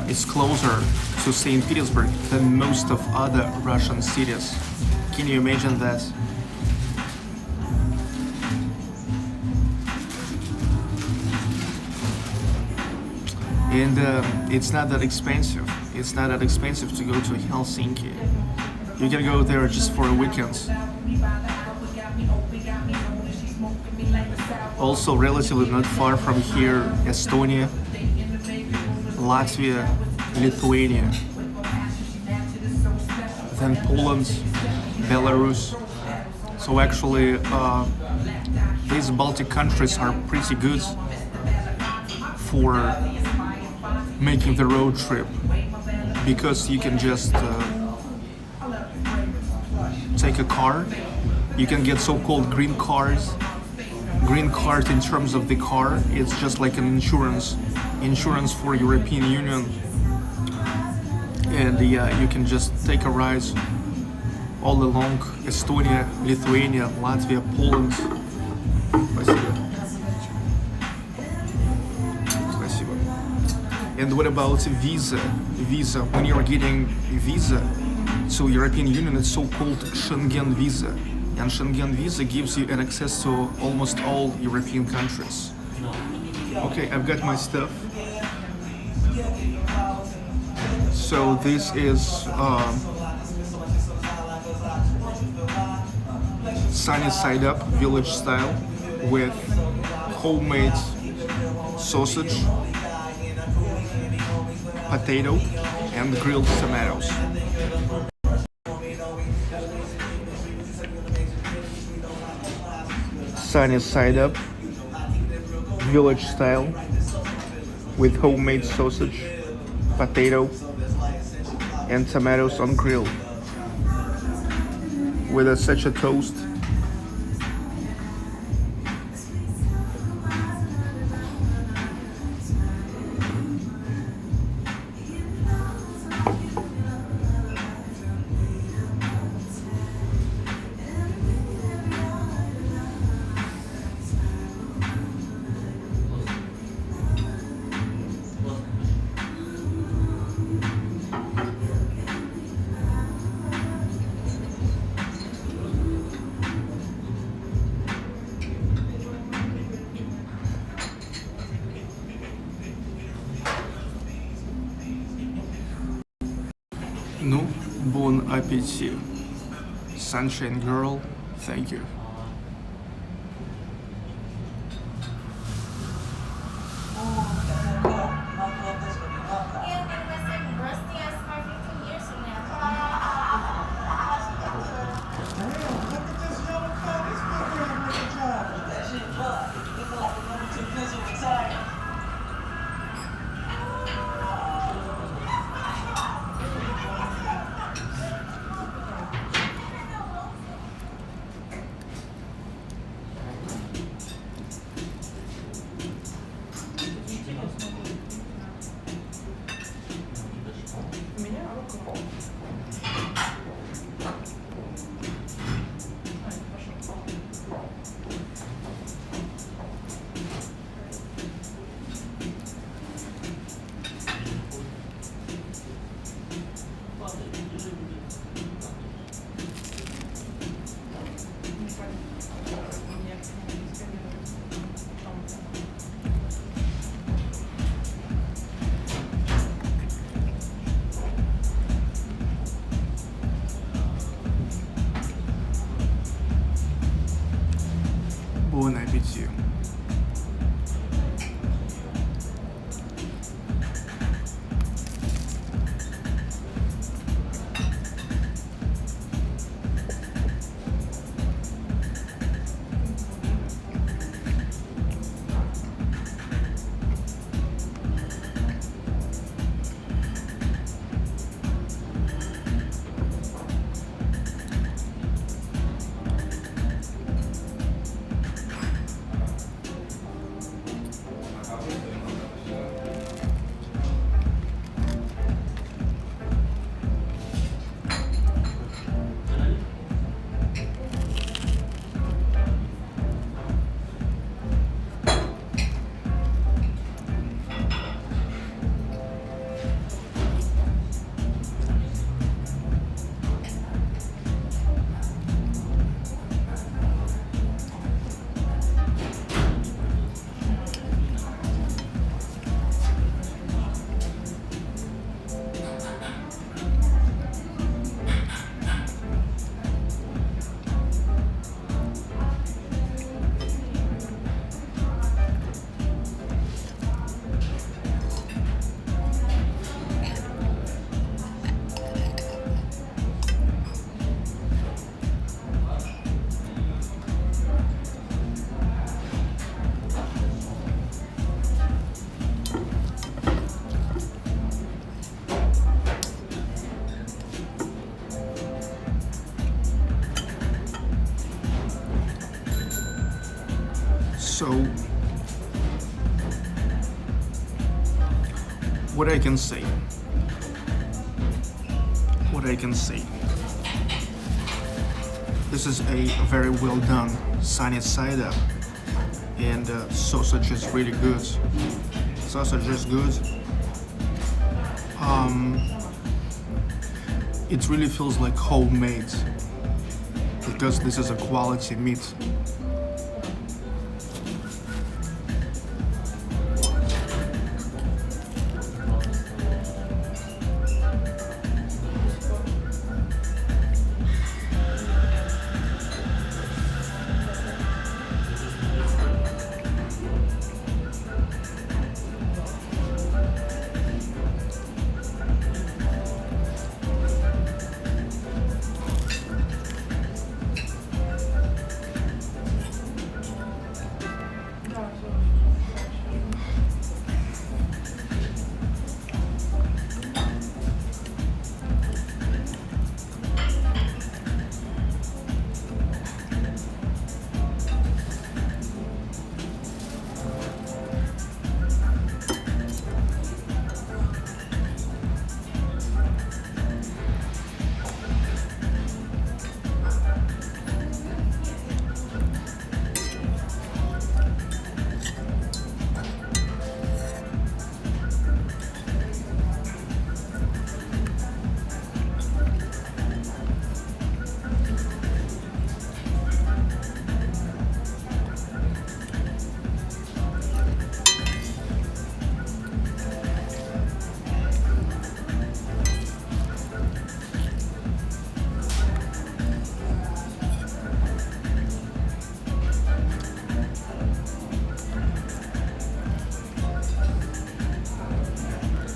is closer to St. Petersburg than most of other Russian cities. Can you imagine that? And it's not that expensive. It's not that expensive to go to Helsinki. You can go there just for a weekend. Also relatively not far from here, Estonia, Latvia, Lithuania, then Poland, Belarus. So actually these Baltic countries are pretty good for making the road trip, because you can just take a car You can get so-called green cards. Green card in terms of the car, it's just like an insurance for European Union. And yeah, you can just take a ride all along Estonia, Lithuania, Latvia, Poland. Спасибо. Спасибо. And what about visa? Visa, when you're getting visa to European Union, it's so-called Schengen visa. And Schengen visa gives you an access to almost all European countries. Okay, I've got my stuff. So this is sunny side up, village style, with homemade sausage, potato, and grilled tomatoes. Sunny side up, village style, with homemade sausage, potato, and tomatoes on grill, with such a toast. No, bon appetit. Sunshine girl, thank you. So, what I can say? This is a very well done sunny side up, and sausage is really good. Sausage is good. It really feels like homemade because this is a quality meat.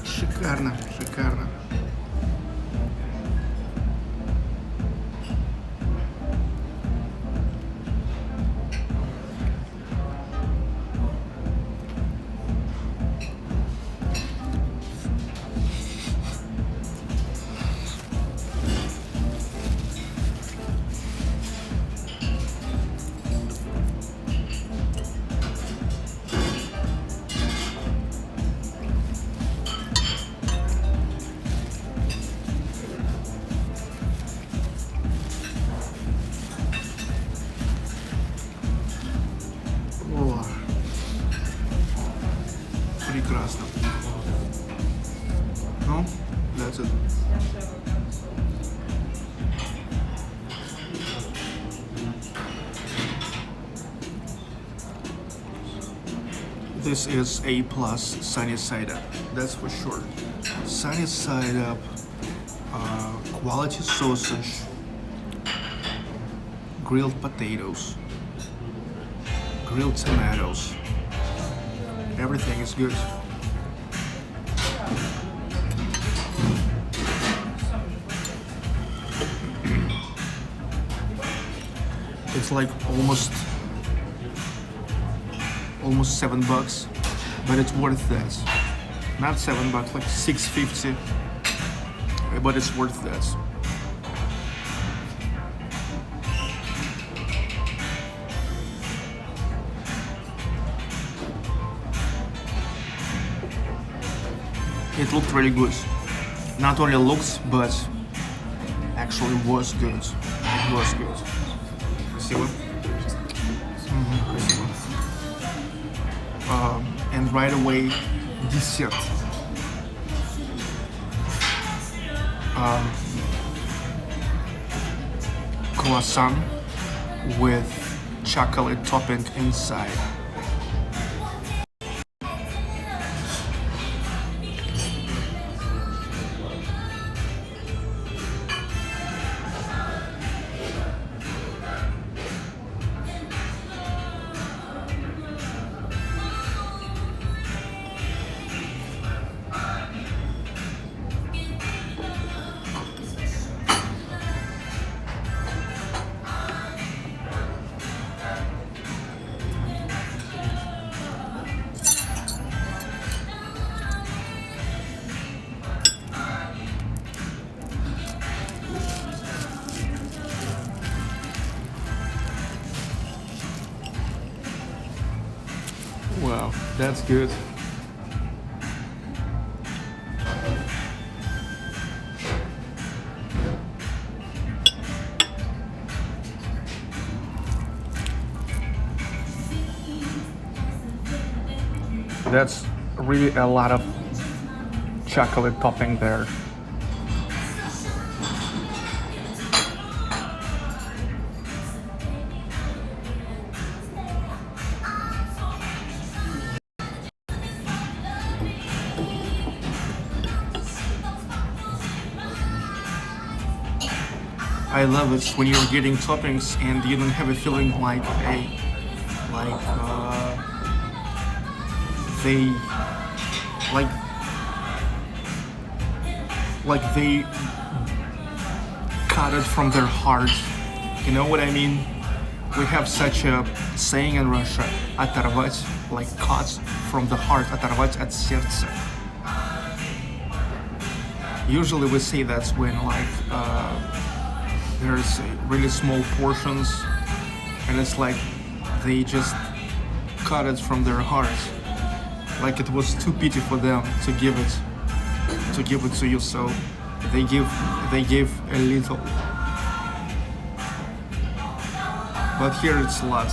Шикарно, шикарно. О, прекрасно. Ну, that's it. This is A plus sunny side up, that's for sure. Sunny side up, quality sausage, grilled potatoes, grilled tomatoes. Everything is good. It's like almost $7, but it's worth that. Not $7, like $6.50, but it's worth that. It looked really good. Not only looks, but actually was good. It was good. Спасибо. Спасибо. And right away, dessert. Croissant with chocolate topping inside. That's good. That's really a lot of chocolate topping there. I love it when you're getting toppings and you don't have a feeling like they cut it from their heart. You know what I mean? We have such a saying in Russia, оторвать, like cut from the heart, оторвать от сердца. Usually we say that's when there's really small portions and it's like they just cut it from their hearts. Like it was too pity for them to give it to you, so they give a little. But here it's a lot.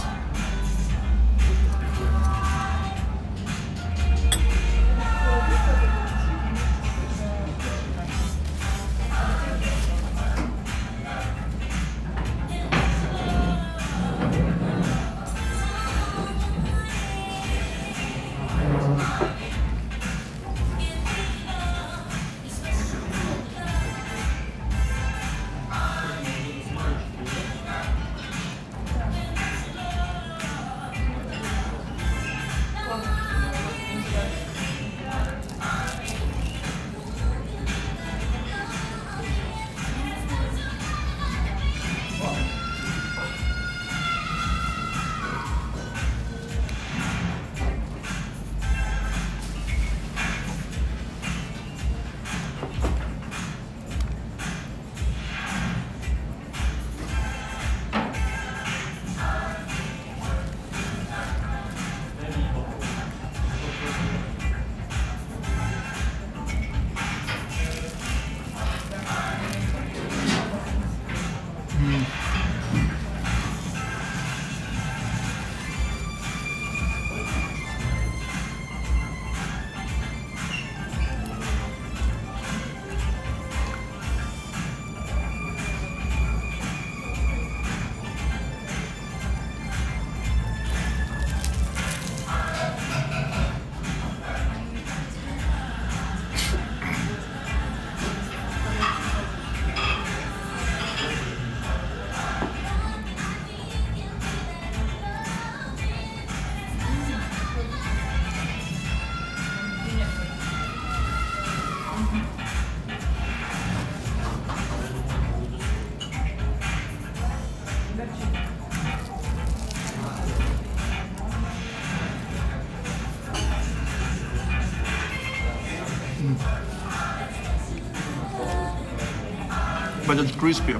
But it's crispy.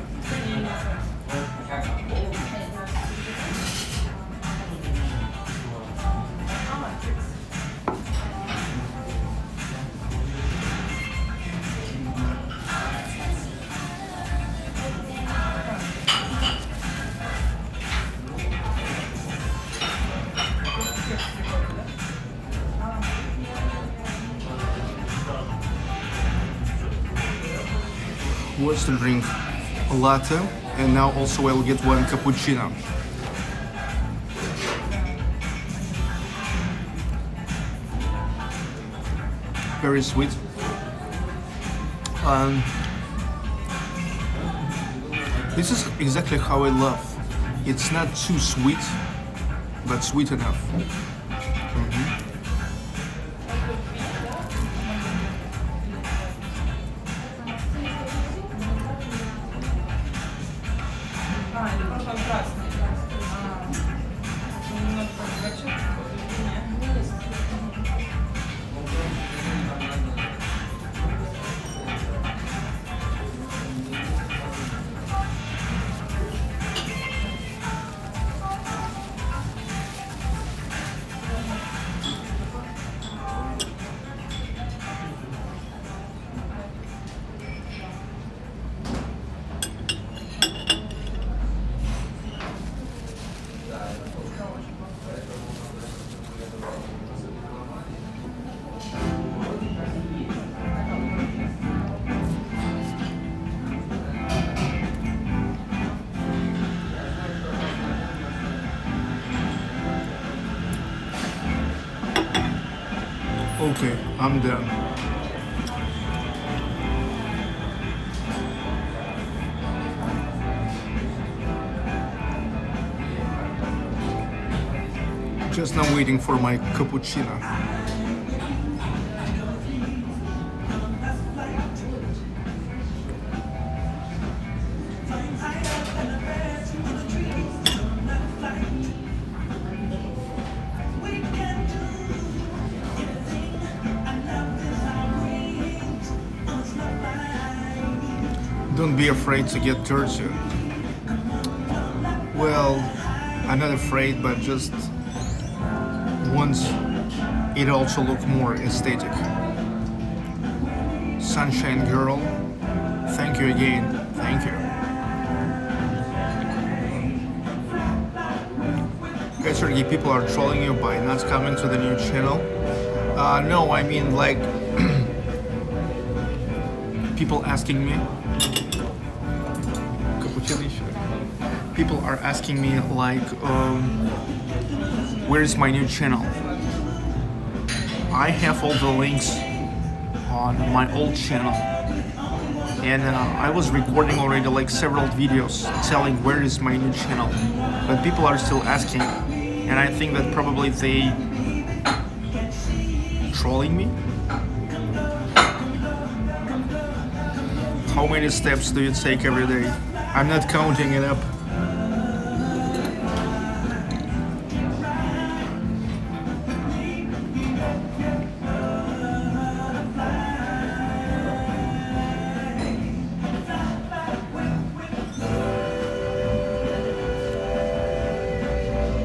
What's to drink? A latte, and now also I'll get one cappuccino. Very sweet. This is exactly how I love. It's not too sweet, but sweet enough. Okay, I'm done. Just now waiting for my cappuccino. Don't be afraid to get dirty. Well, I'm not afraid, but just want it also look more aesthetic. Sunshine Girl, thank you again. Thank you. Actually, people are trolling you by not coming to the new channel. No, I mean like people asking me. People are asking me like, where is my new channel? I have all the links on my old channel, and I was recording already like several videos telling where is my new channel, but people are still asking, and I think that probably they trolling me. How many steps do you take every day? I'm not counting it up.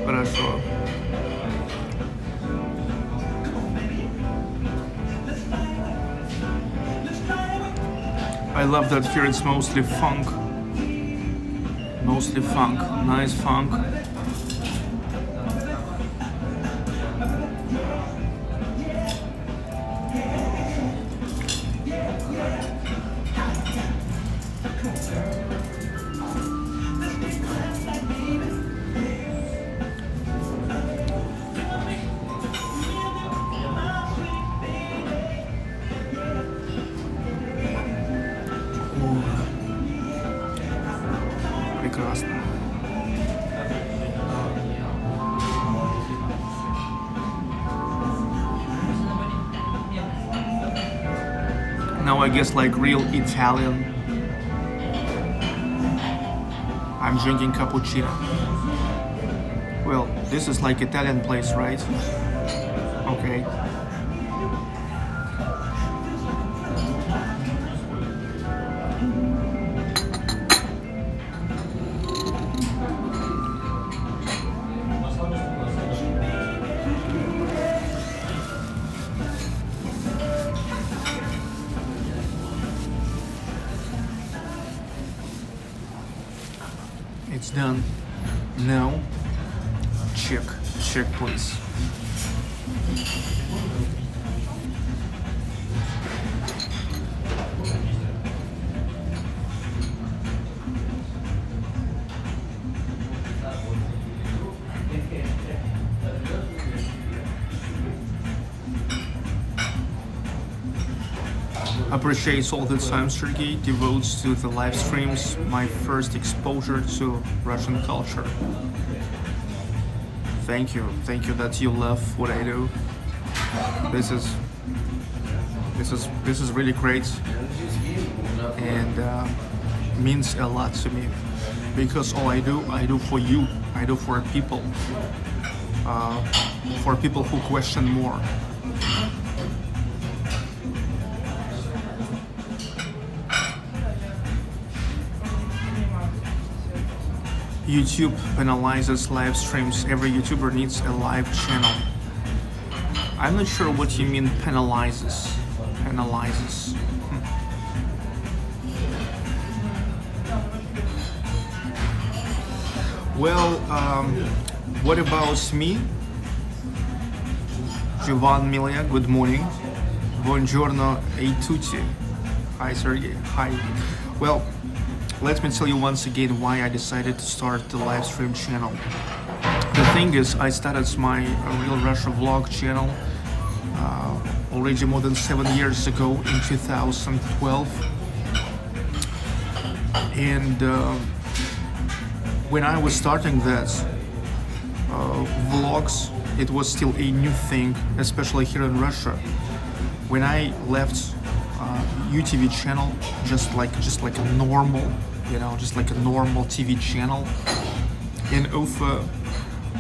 Хорошо. I love that here it's mostly funk. Mostly funk, nice funk. Прекрасно. Now I guess like real Italian. I'm drinking cappuccino. Well, this is like Italian place, right? Okay. It's done. Now, check please. Appreciates all the time Sergey devotes to the live streams, my first exposure to Russian culture. Thank you that you love what I do. This is really great, and means a lot to me, because all I do for you, I do for people who question more. YouTube penalizes live streams. Every YouTuber needs a live channel. I'm not sure what you mean penalizes. Penalizes. Well, what about me? Jovan Milia, good morning. Buongiorno a tutti. Hi Sergey. Hi. Well, let me tell you once again why I decided to start the live stream channel. The thing is, I started my Real Russia vlog channel already more than 7 years ago in 2012. And when I was starting that vlogs, it was still a new thing, especially here in Russia. When I left UTV channel, just like a normal, just like a normal TV channel in Ufa,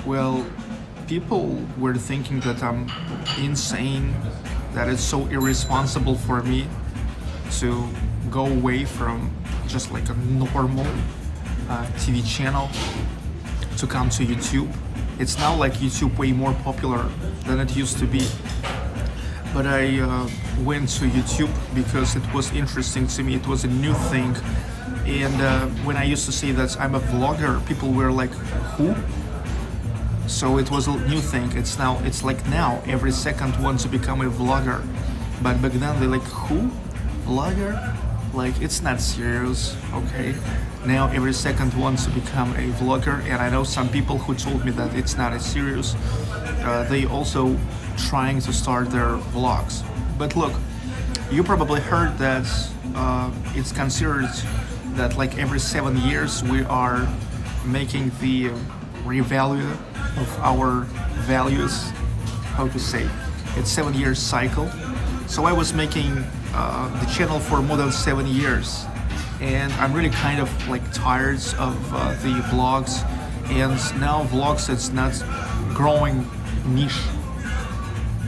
well, people were thinking that I'm insane, that it's so irresponsible for me to go away from just like a normal TV channel to come to YouTube. It's now like YouTube way more popular than it used to be. But I went to YouTube because it was interesting to me. It was a new thing. And when I used to say that I'm a vlogger, people were like, who? So it was a new thing. It's like now every second wants to become a vlogger. But back then they're like, who? Vlogger? Like, it's not serious, okay? Now every second wants to become a vlogger, and I know some people who told me that it's not as serious. They also trying to start their vlogs. But look, you probably heard that it's considered that like every 7 years we are making the revalue of our values, how to say, it's 7 years cycle. So I was making the channel for more than 7 years, and I'm really kind of like tired of the vlogs, and now vlogs, it's not growing niche.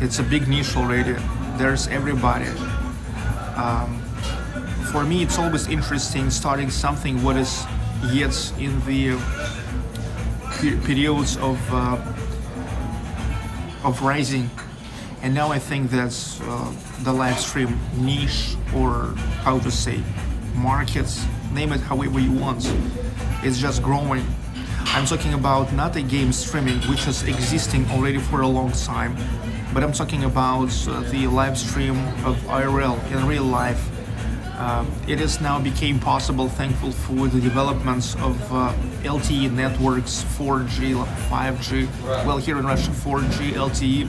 It's a big niche already. There's everybody. For me, it's always interesting starting something what is yet in the periods of rising. And now I think that's the live stream niche, or how to say, markets, name it however you want. It's just growing. I'm talking about not a game streaming, which is existing already for a long time, but I'm talking about the live stream of IRL in real life. It is now became possible thankful for the developments of LTE networks, 4G, 5G, well here in Russia 4G, LTE,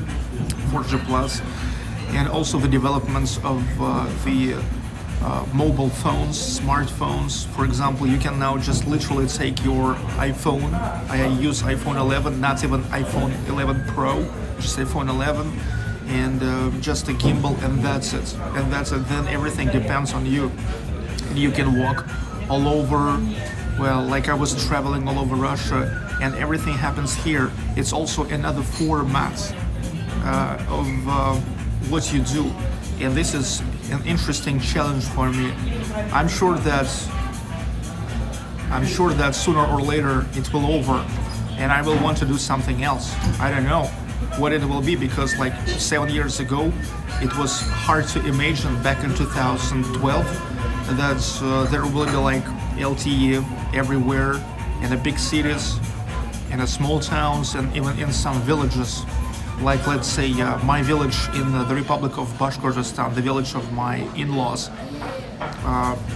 4G plus, and also the developments of the mobile phones, smartphones. For example, you can now just literally take your iPhone. I use iPhone 11, not even iPhone 11 Pro, just iPhone 11, and just a gimbal, and that's it. And that's it. Then everything depends on you. And you can walk all over. Well, like I was traveling all over Russia, and everything happens here. It's also another format of what you do, and this is an interesting challenge for me. I'm sure that sooner or later it will over, and I will want to do something else. I don't know what it will be, because like 7 years ago it was hard to imagine back in 2012 that there will be like LTE everywhere in the big cities, in the small towns, and even in some villages. Like, let's say my village in the Republic of Bashkortostan, the village of my in-laws,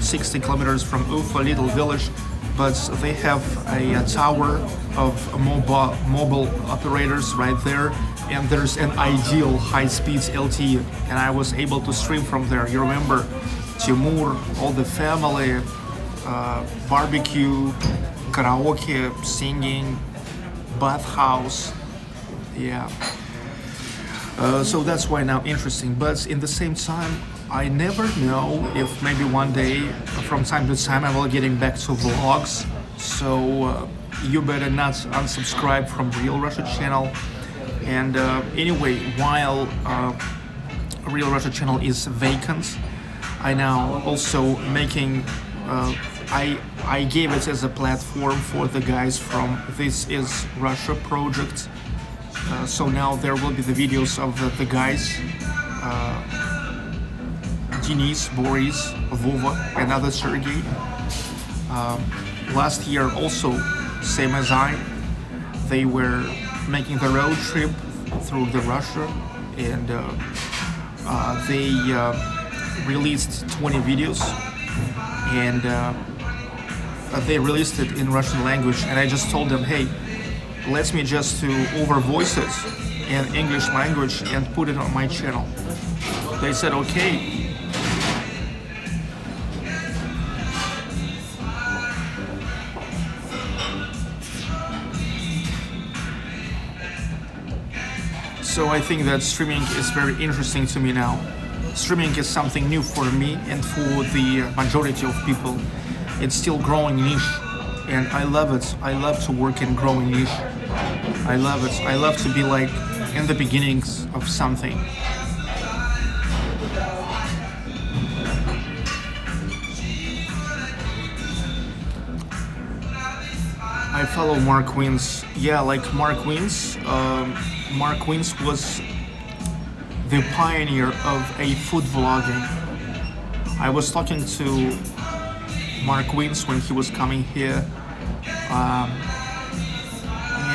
60 kilometers from Ufa, little village, but they have a tower of mobile operators right there, and there's an ideal high-speed LTE, and I was able to stream from there. You remember Timur, all the family, barbecue, karaoke, singing, bathhouse, yeah. So that's why now interesting, but in the same time, I never know if maybe one day, from time to time, I will getting back to vlogs. So you better not unsubscribe from Real Russia channel. And anyway, while Real Russia channel is vacant, I now also making. I gave it as a platform for the guys from This Is Russia project. So now there will be the videos of the guys, Denis, Boris, Vova, and other Sergey. Last year also, same as I, they were making the road trip through the Russia, and they released 20 videos, and they released it in Russian language, and I just told them, hey, let me just to over voice it in English language and put it on my channel. They said okay. So I think that streaming is very interesting to me now. Streaming is something new for me and for the majority of people. It's still growing niche, and I love it. I love to work in growing niche. I love it. I love to be like in the beginnings of something. I follow Mark Wins. Yeah, like Mark Wins. Mark Wins was the pioneer of a food vlogging. I was talking to Mark Wins when he was coming here,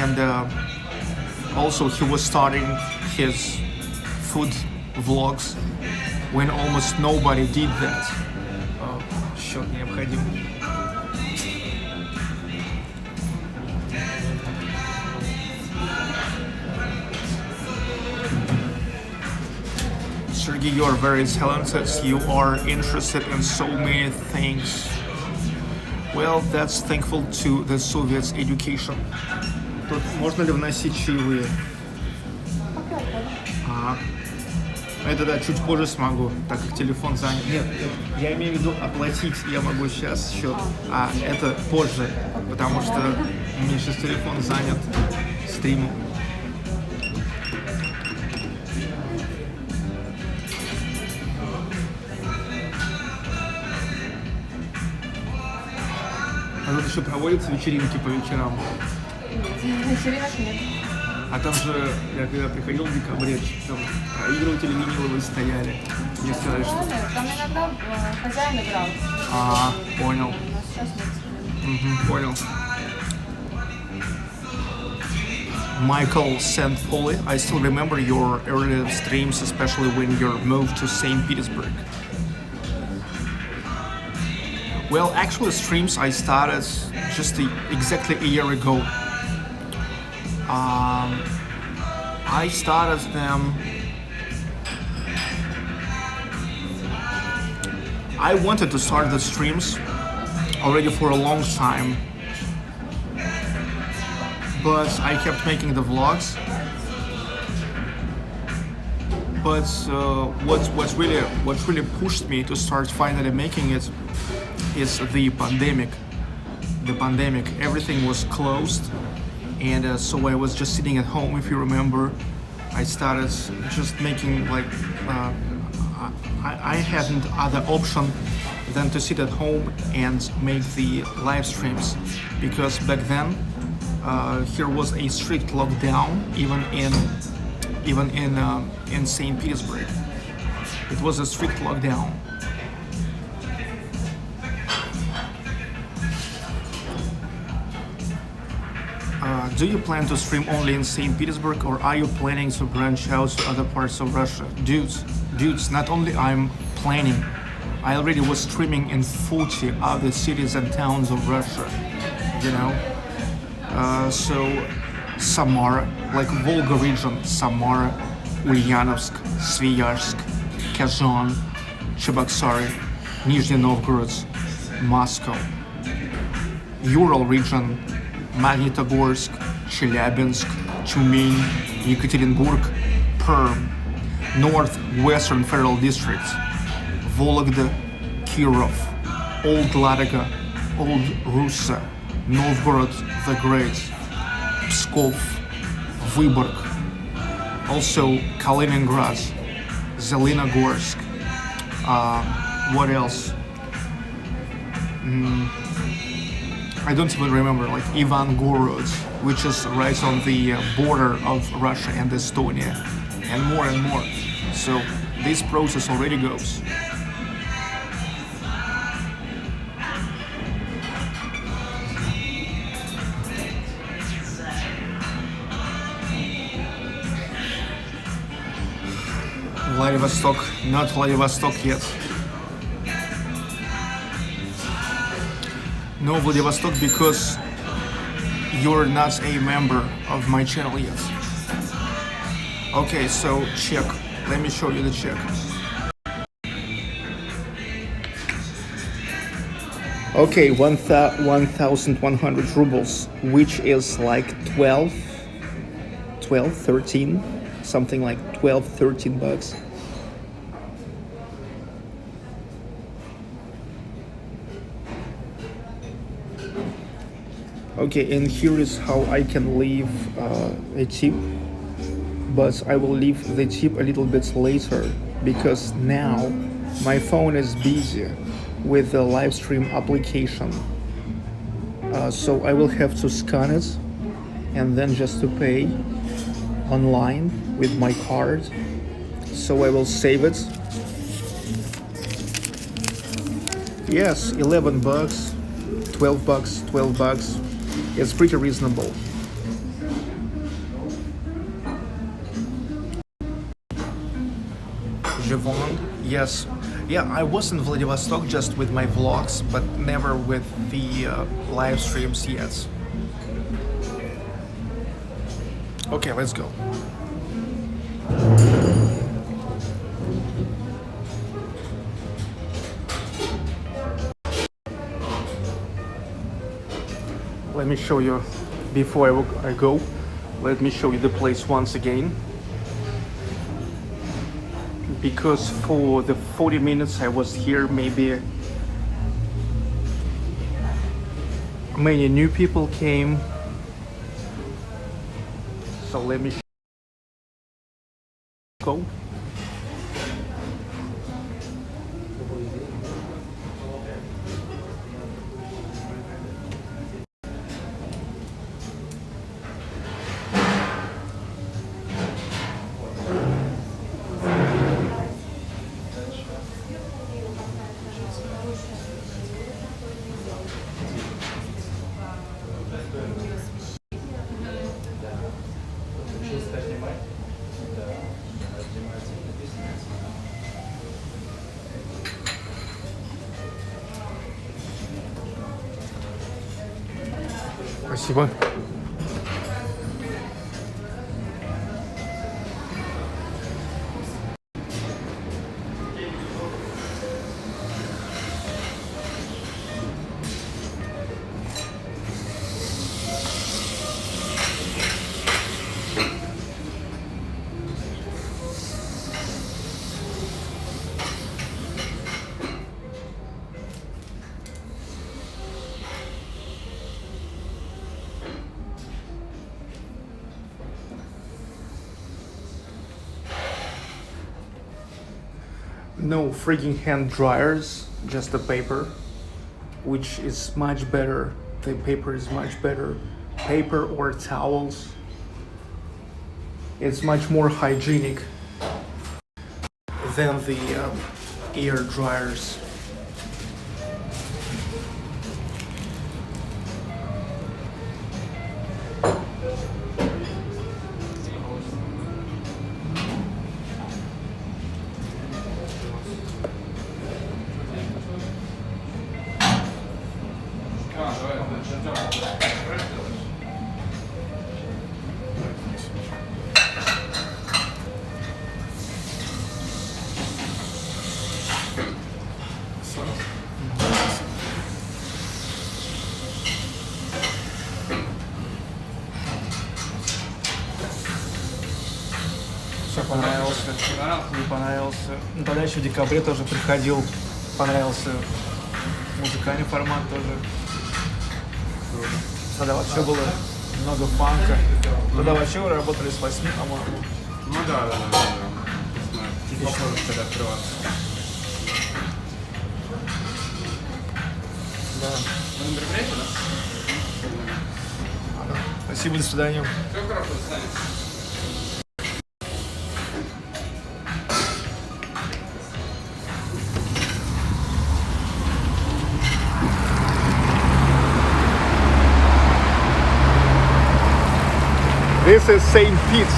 and also he was starting his food vlogs when almost nobody did that. Счет необходим. Sergey, you are very talented. You are interested in so many things. Well, that's thankful to the Soviet education. Тут можно ли вносить чаевые? Это да, чуть позже смогу, так как телефон занят. Нет, я имею в виду оплатить, я могу сейчас счет. А это позже, потому что у меня сейчас телефон занят стримом. А тут еще проводятся вечеринки по вечерам? Нет, вечеринок нет. А там же, я когда приходил в декабре, там проигрыватели виниловые стояли. Мне сказали, что... Там иногда хозяин играл. Понял. У нас сейчас нет. Понял. Michael St. Pauli, I still remember your early streams, especially when you moved to St. Petersburg. Well, actually, streams I started just exactly a year ago. I started them. I wanted to start the streams already for a long time, but I kept making the vlogs. But what really pushed me to start finally making it is the pandemic. The pandemic, everything was closed, and so I was just sitting at home. If you remember, I started just making like I hadn't other option than to sit at home and make the live streams, because back then here was a strict lockdown, even in St. Petersburg. It was a strict lockdown. Do you plan to stream only in St. Petersburg, or are you planning to branch out to other parts of Russia? Dudes, not only I'm planning, I already was streaming in 40 other cities and towns of Russia, you know? So Samara, like Volga region, Samara, Ulyanovsk, Sviazhsk, Kazan, Cheboksary, Nizhny Novgorod, Moscow. Ural region, Magnitogorsk, Chelyabinsk, Tyumen, Yekaterinburg, Perm, Northwestern Federal District, Vologda, Kirov, Old Ladoga, Old Russa, Novgorod the Great, Pskov, Vyborg, also Kaliningrad, Zelenogorsk, what else? I don't even remember, like Ivangorod, which is right on the border of Russia and Estonia, and more. So this process already goes. Vladivostok, not Vladivostok yet. No Vladivostok, because you're not a member of my channel yet. Okay, so check. Let me show you the check. Okay, 1,100 rubles, which is like 13, something like 12, 13 bucks. Okay, and here is how I can leave a tip, but I will leave the tip a little bit later because now my phone is busy with the Livestream application. So I will have to scan it and then just to pay online with my card. So I will save it. Yes, 11 bucks, 12 bucks, 12 bucks. It's pretty reasonable. Jerome, yes. Yeah, I was in Vladivostok just with my vlogs, but never with the live streams yet. Okay, let's go. Let me show you, before I go, let me show you the place once again. Because for the 40 minutes I was here, maybe many new people came. So let me go. Спасибо. No freaking hand dryers, just the paper, which is much better. The paper is much better. Paper or towels. It's much more hygienic than the air dryers. Все понравился, не понравился. Ну, тогда еще в декабре тоже приходил, понравился музыкальный формат тоже. Тогда вообще было много фанка. Тогда вообще вы работали с 8, по-моему. Ну да. Попозже тогда открываться. Да. Вы на мероприятии, да? Спасибо, до свидания. Все хорошо, до свидания. This is St. Pete.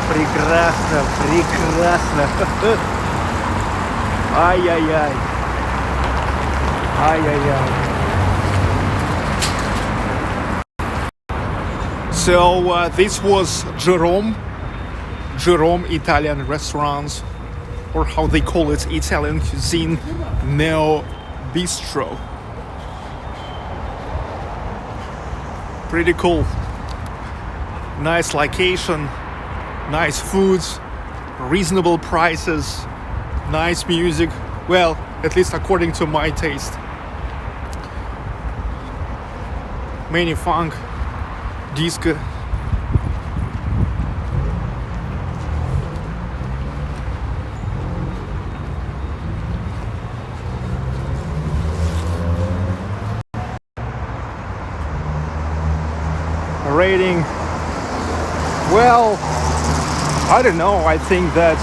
Прекрасно, прекрасно. Ай-яй-яй. Ай-яй-яй. So this was Jerome Italian restaurants. or how they call it, Italian Cuisine Neo-Bistro. Pretty cool. Nice location, nice foods, reasonable prices, nice music. Well, at least according to my taste. Many funk, disco. Rating, well, I don't know. I think that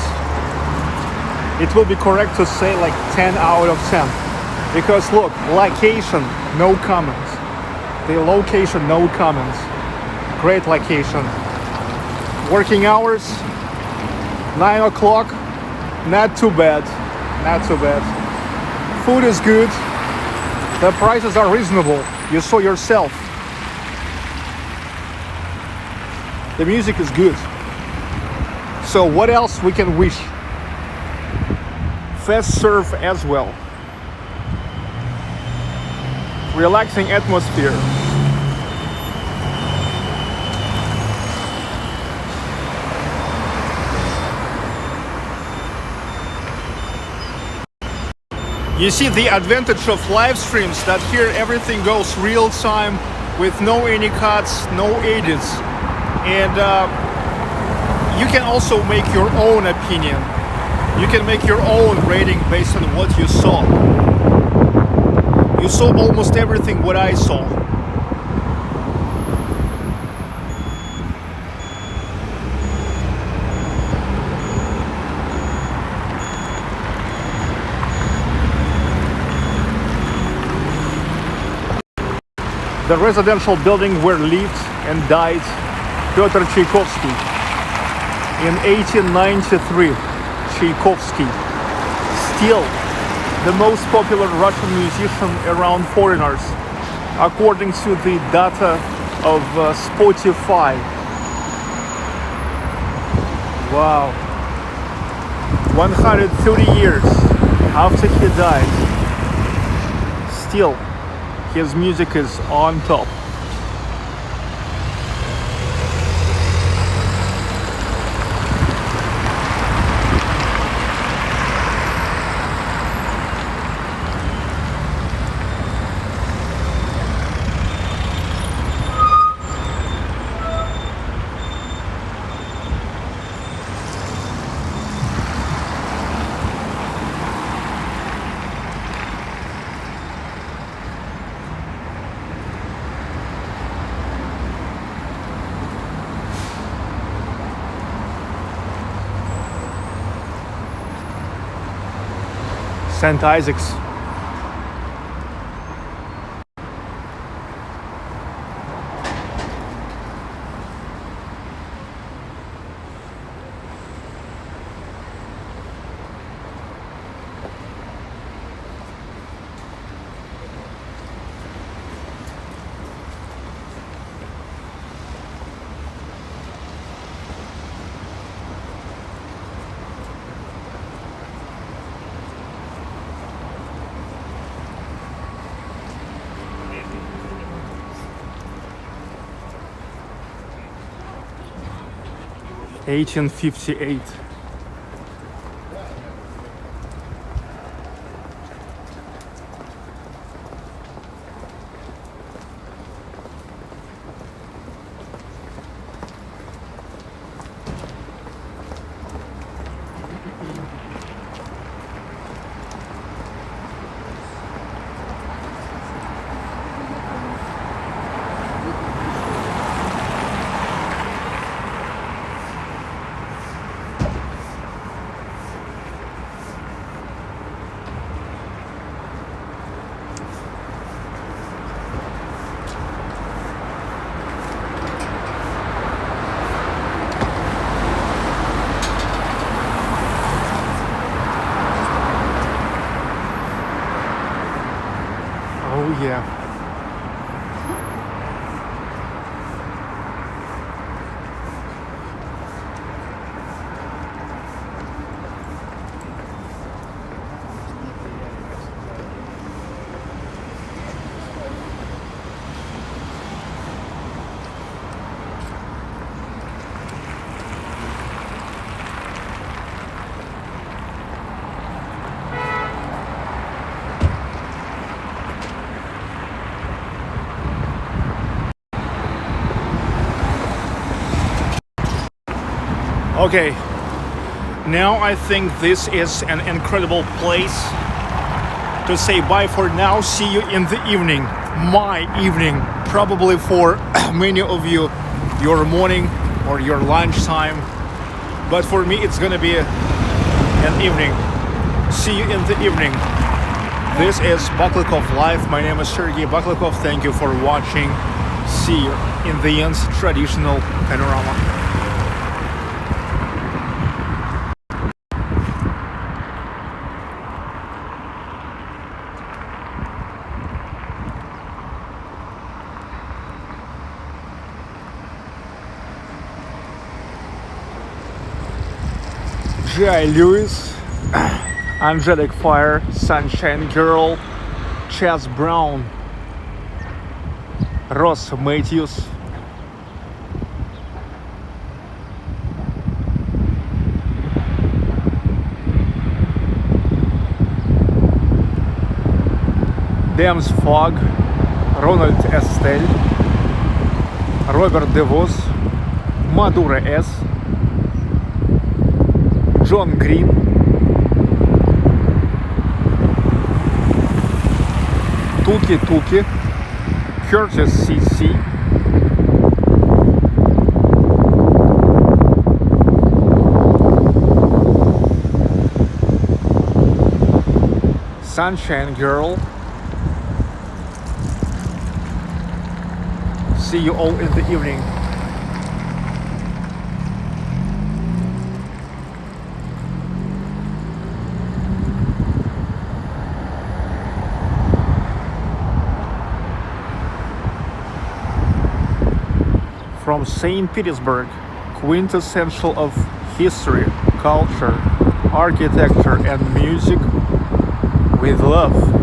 it will be correct to say like 10 out of 10, because look, location, no comments. The location, no comments. Great location. Working hours, 9 o'clock, not too bad, not too bad. Food is good, the prices are reasonable, you saw yourself. The music is good. So what else we can wish? Fast serve as well. Relaxing atmosphere. You see the advantage of live streams, that here everything goes real time with no any cuts, no edits. And you can also make your own opinion. You can make your own rating based on what you saw. You saw almost everything what I saw. The residential building where lived and died Pyotr Tchaikovsky in 1893. Tchaikovsky, still the most popular Russian musician around foreigners, according to the data of Spotify. Wow. 130 years after he died, still his music is on top. St. Isaac's. (1858). Oh yeah. Okay, now I think this is an incredible place to say bye for now. See you in the evening, my evening, probably for many of you, your morning or your lunchtime. But for me, it's gonna be an evening. See you in the evening. This is Baklykov Live. My name is Sergey Baklykov. Thank you for watching. See you in the end's traditional panorama. J.I. Lewis, Angelic Fire, Sunshine Girl, Chas Brown, Ross Matthews, Dems Fogg, Ronald Estelle, Robert DeVos, Madura S, John Green, Tuki Tuki, Curtis CC, Sunshine Girl. See you all in the evening. From St. Petersburg, quintessential of history, culture, architecture and music with love.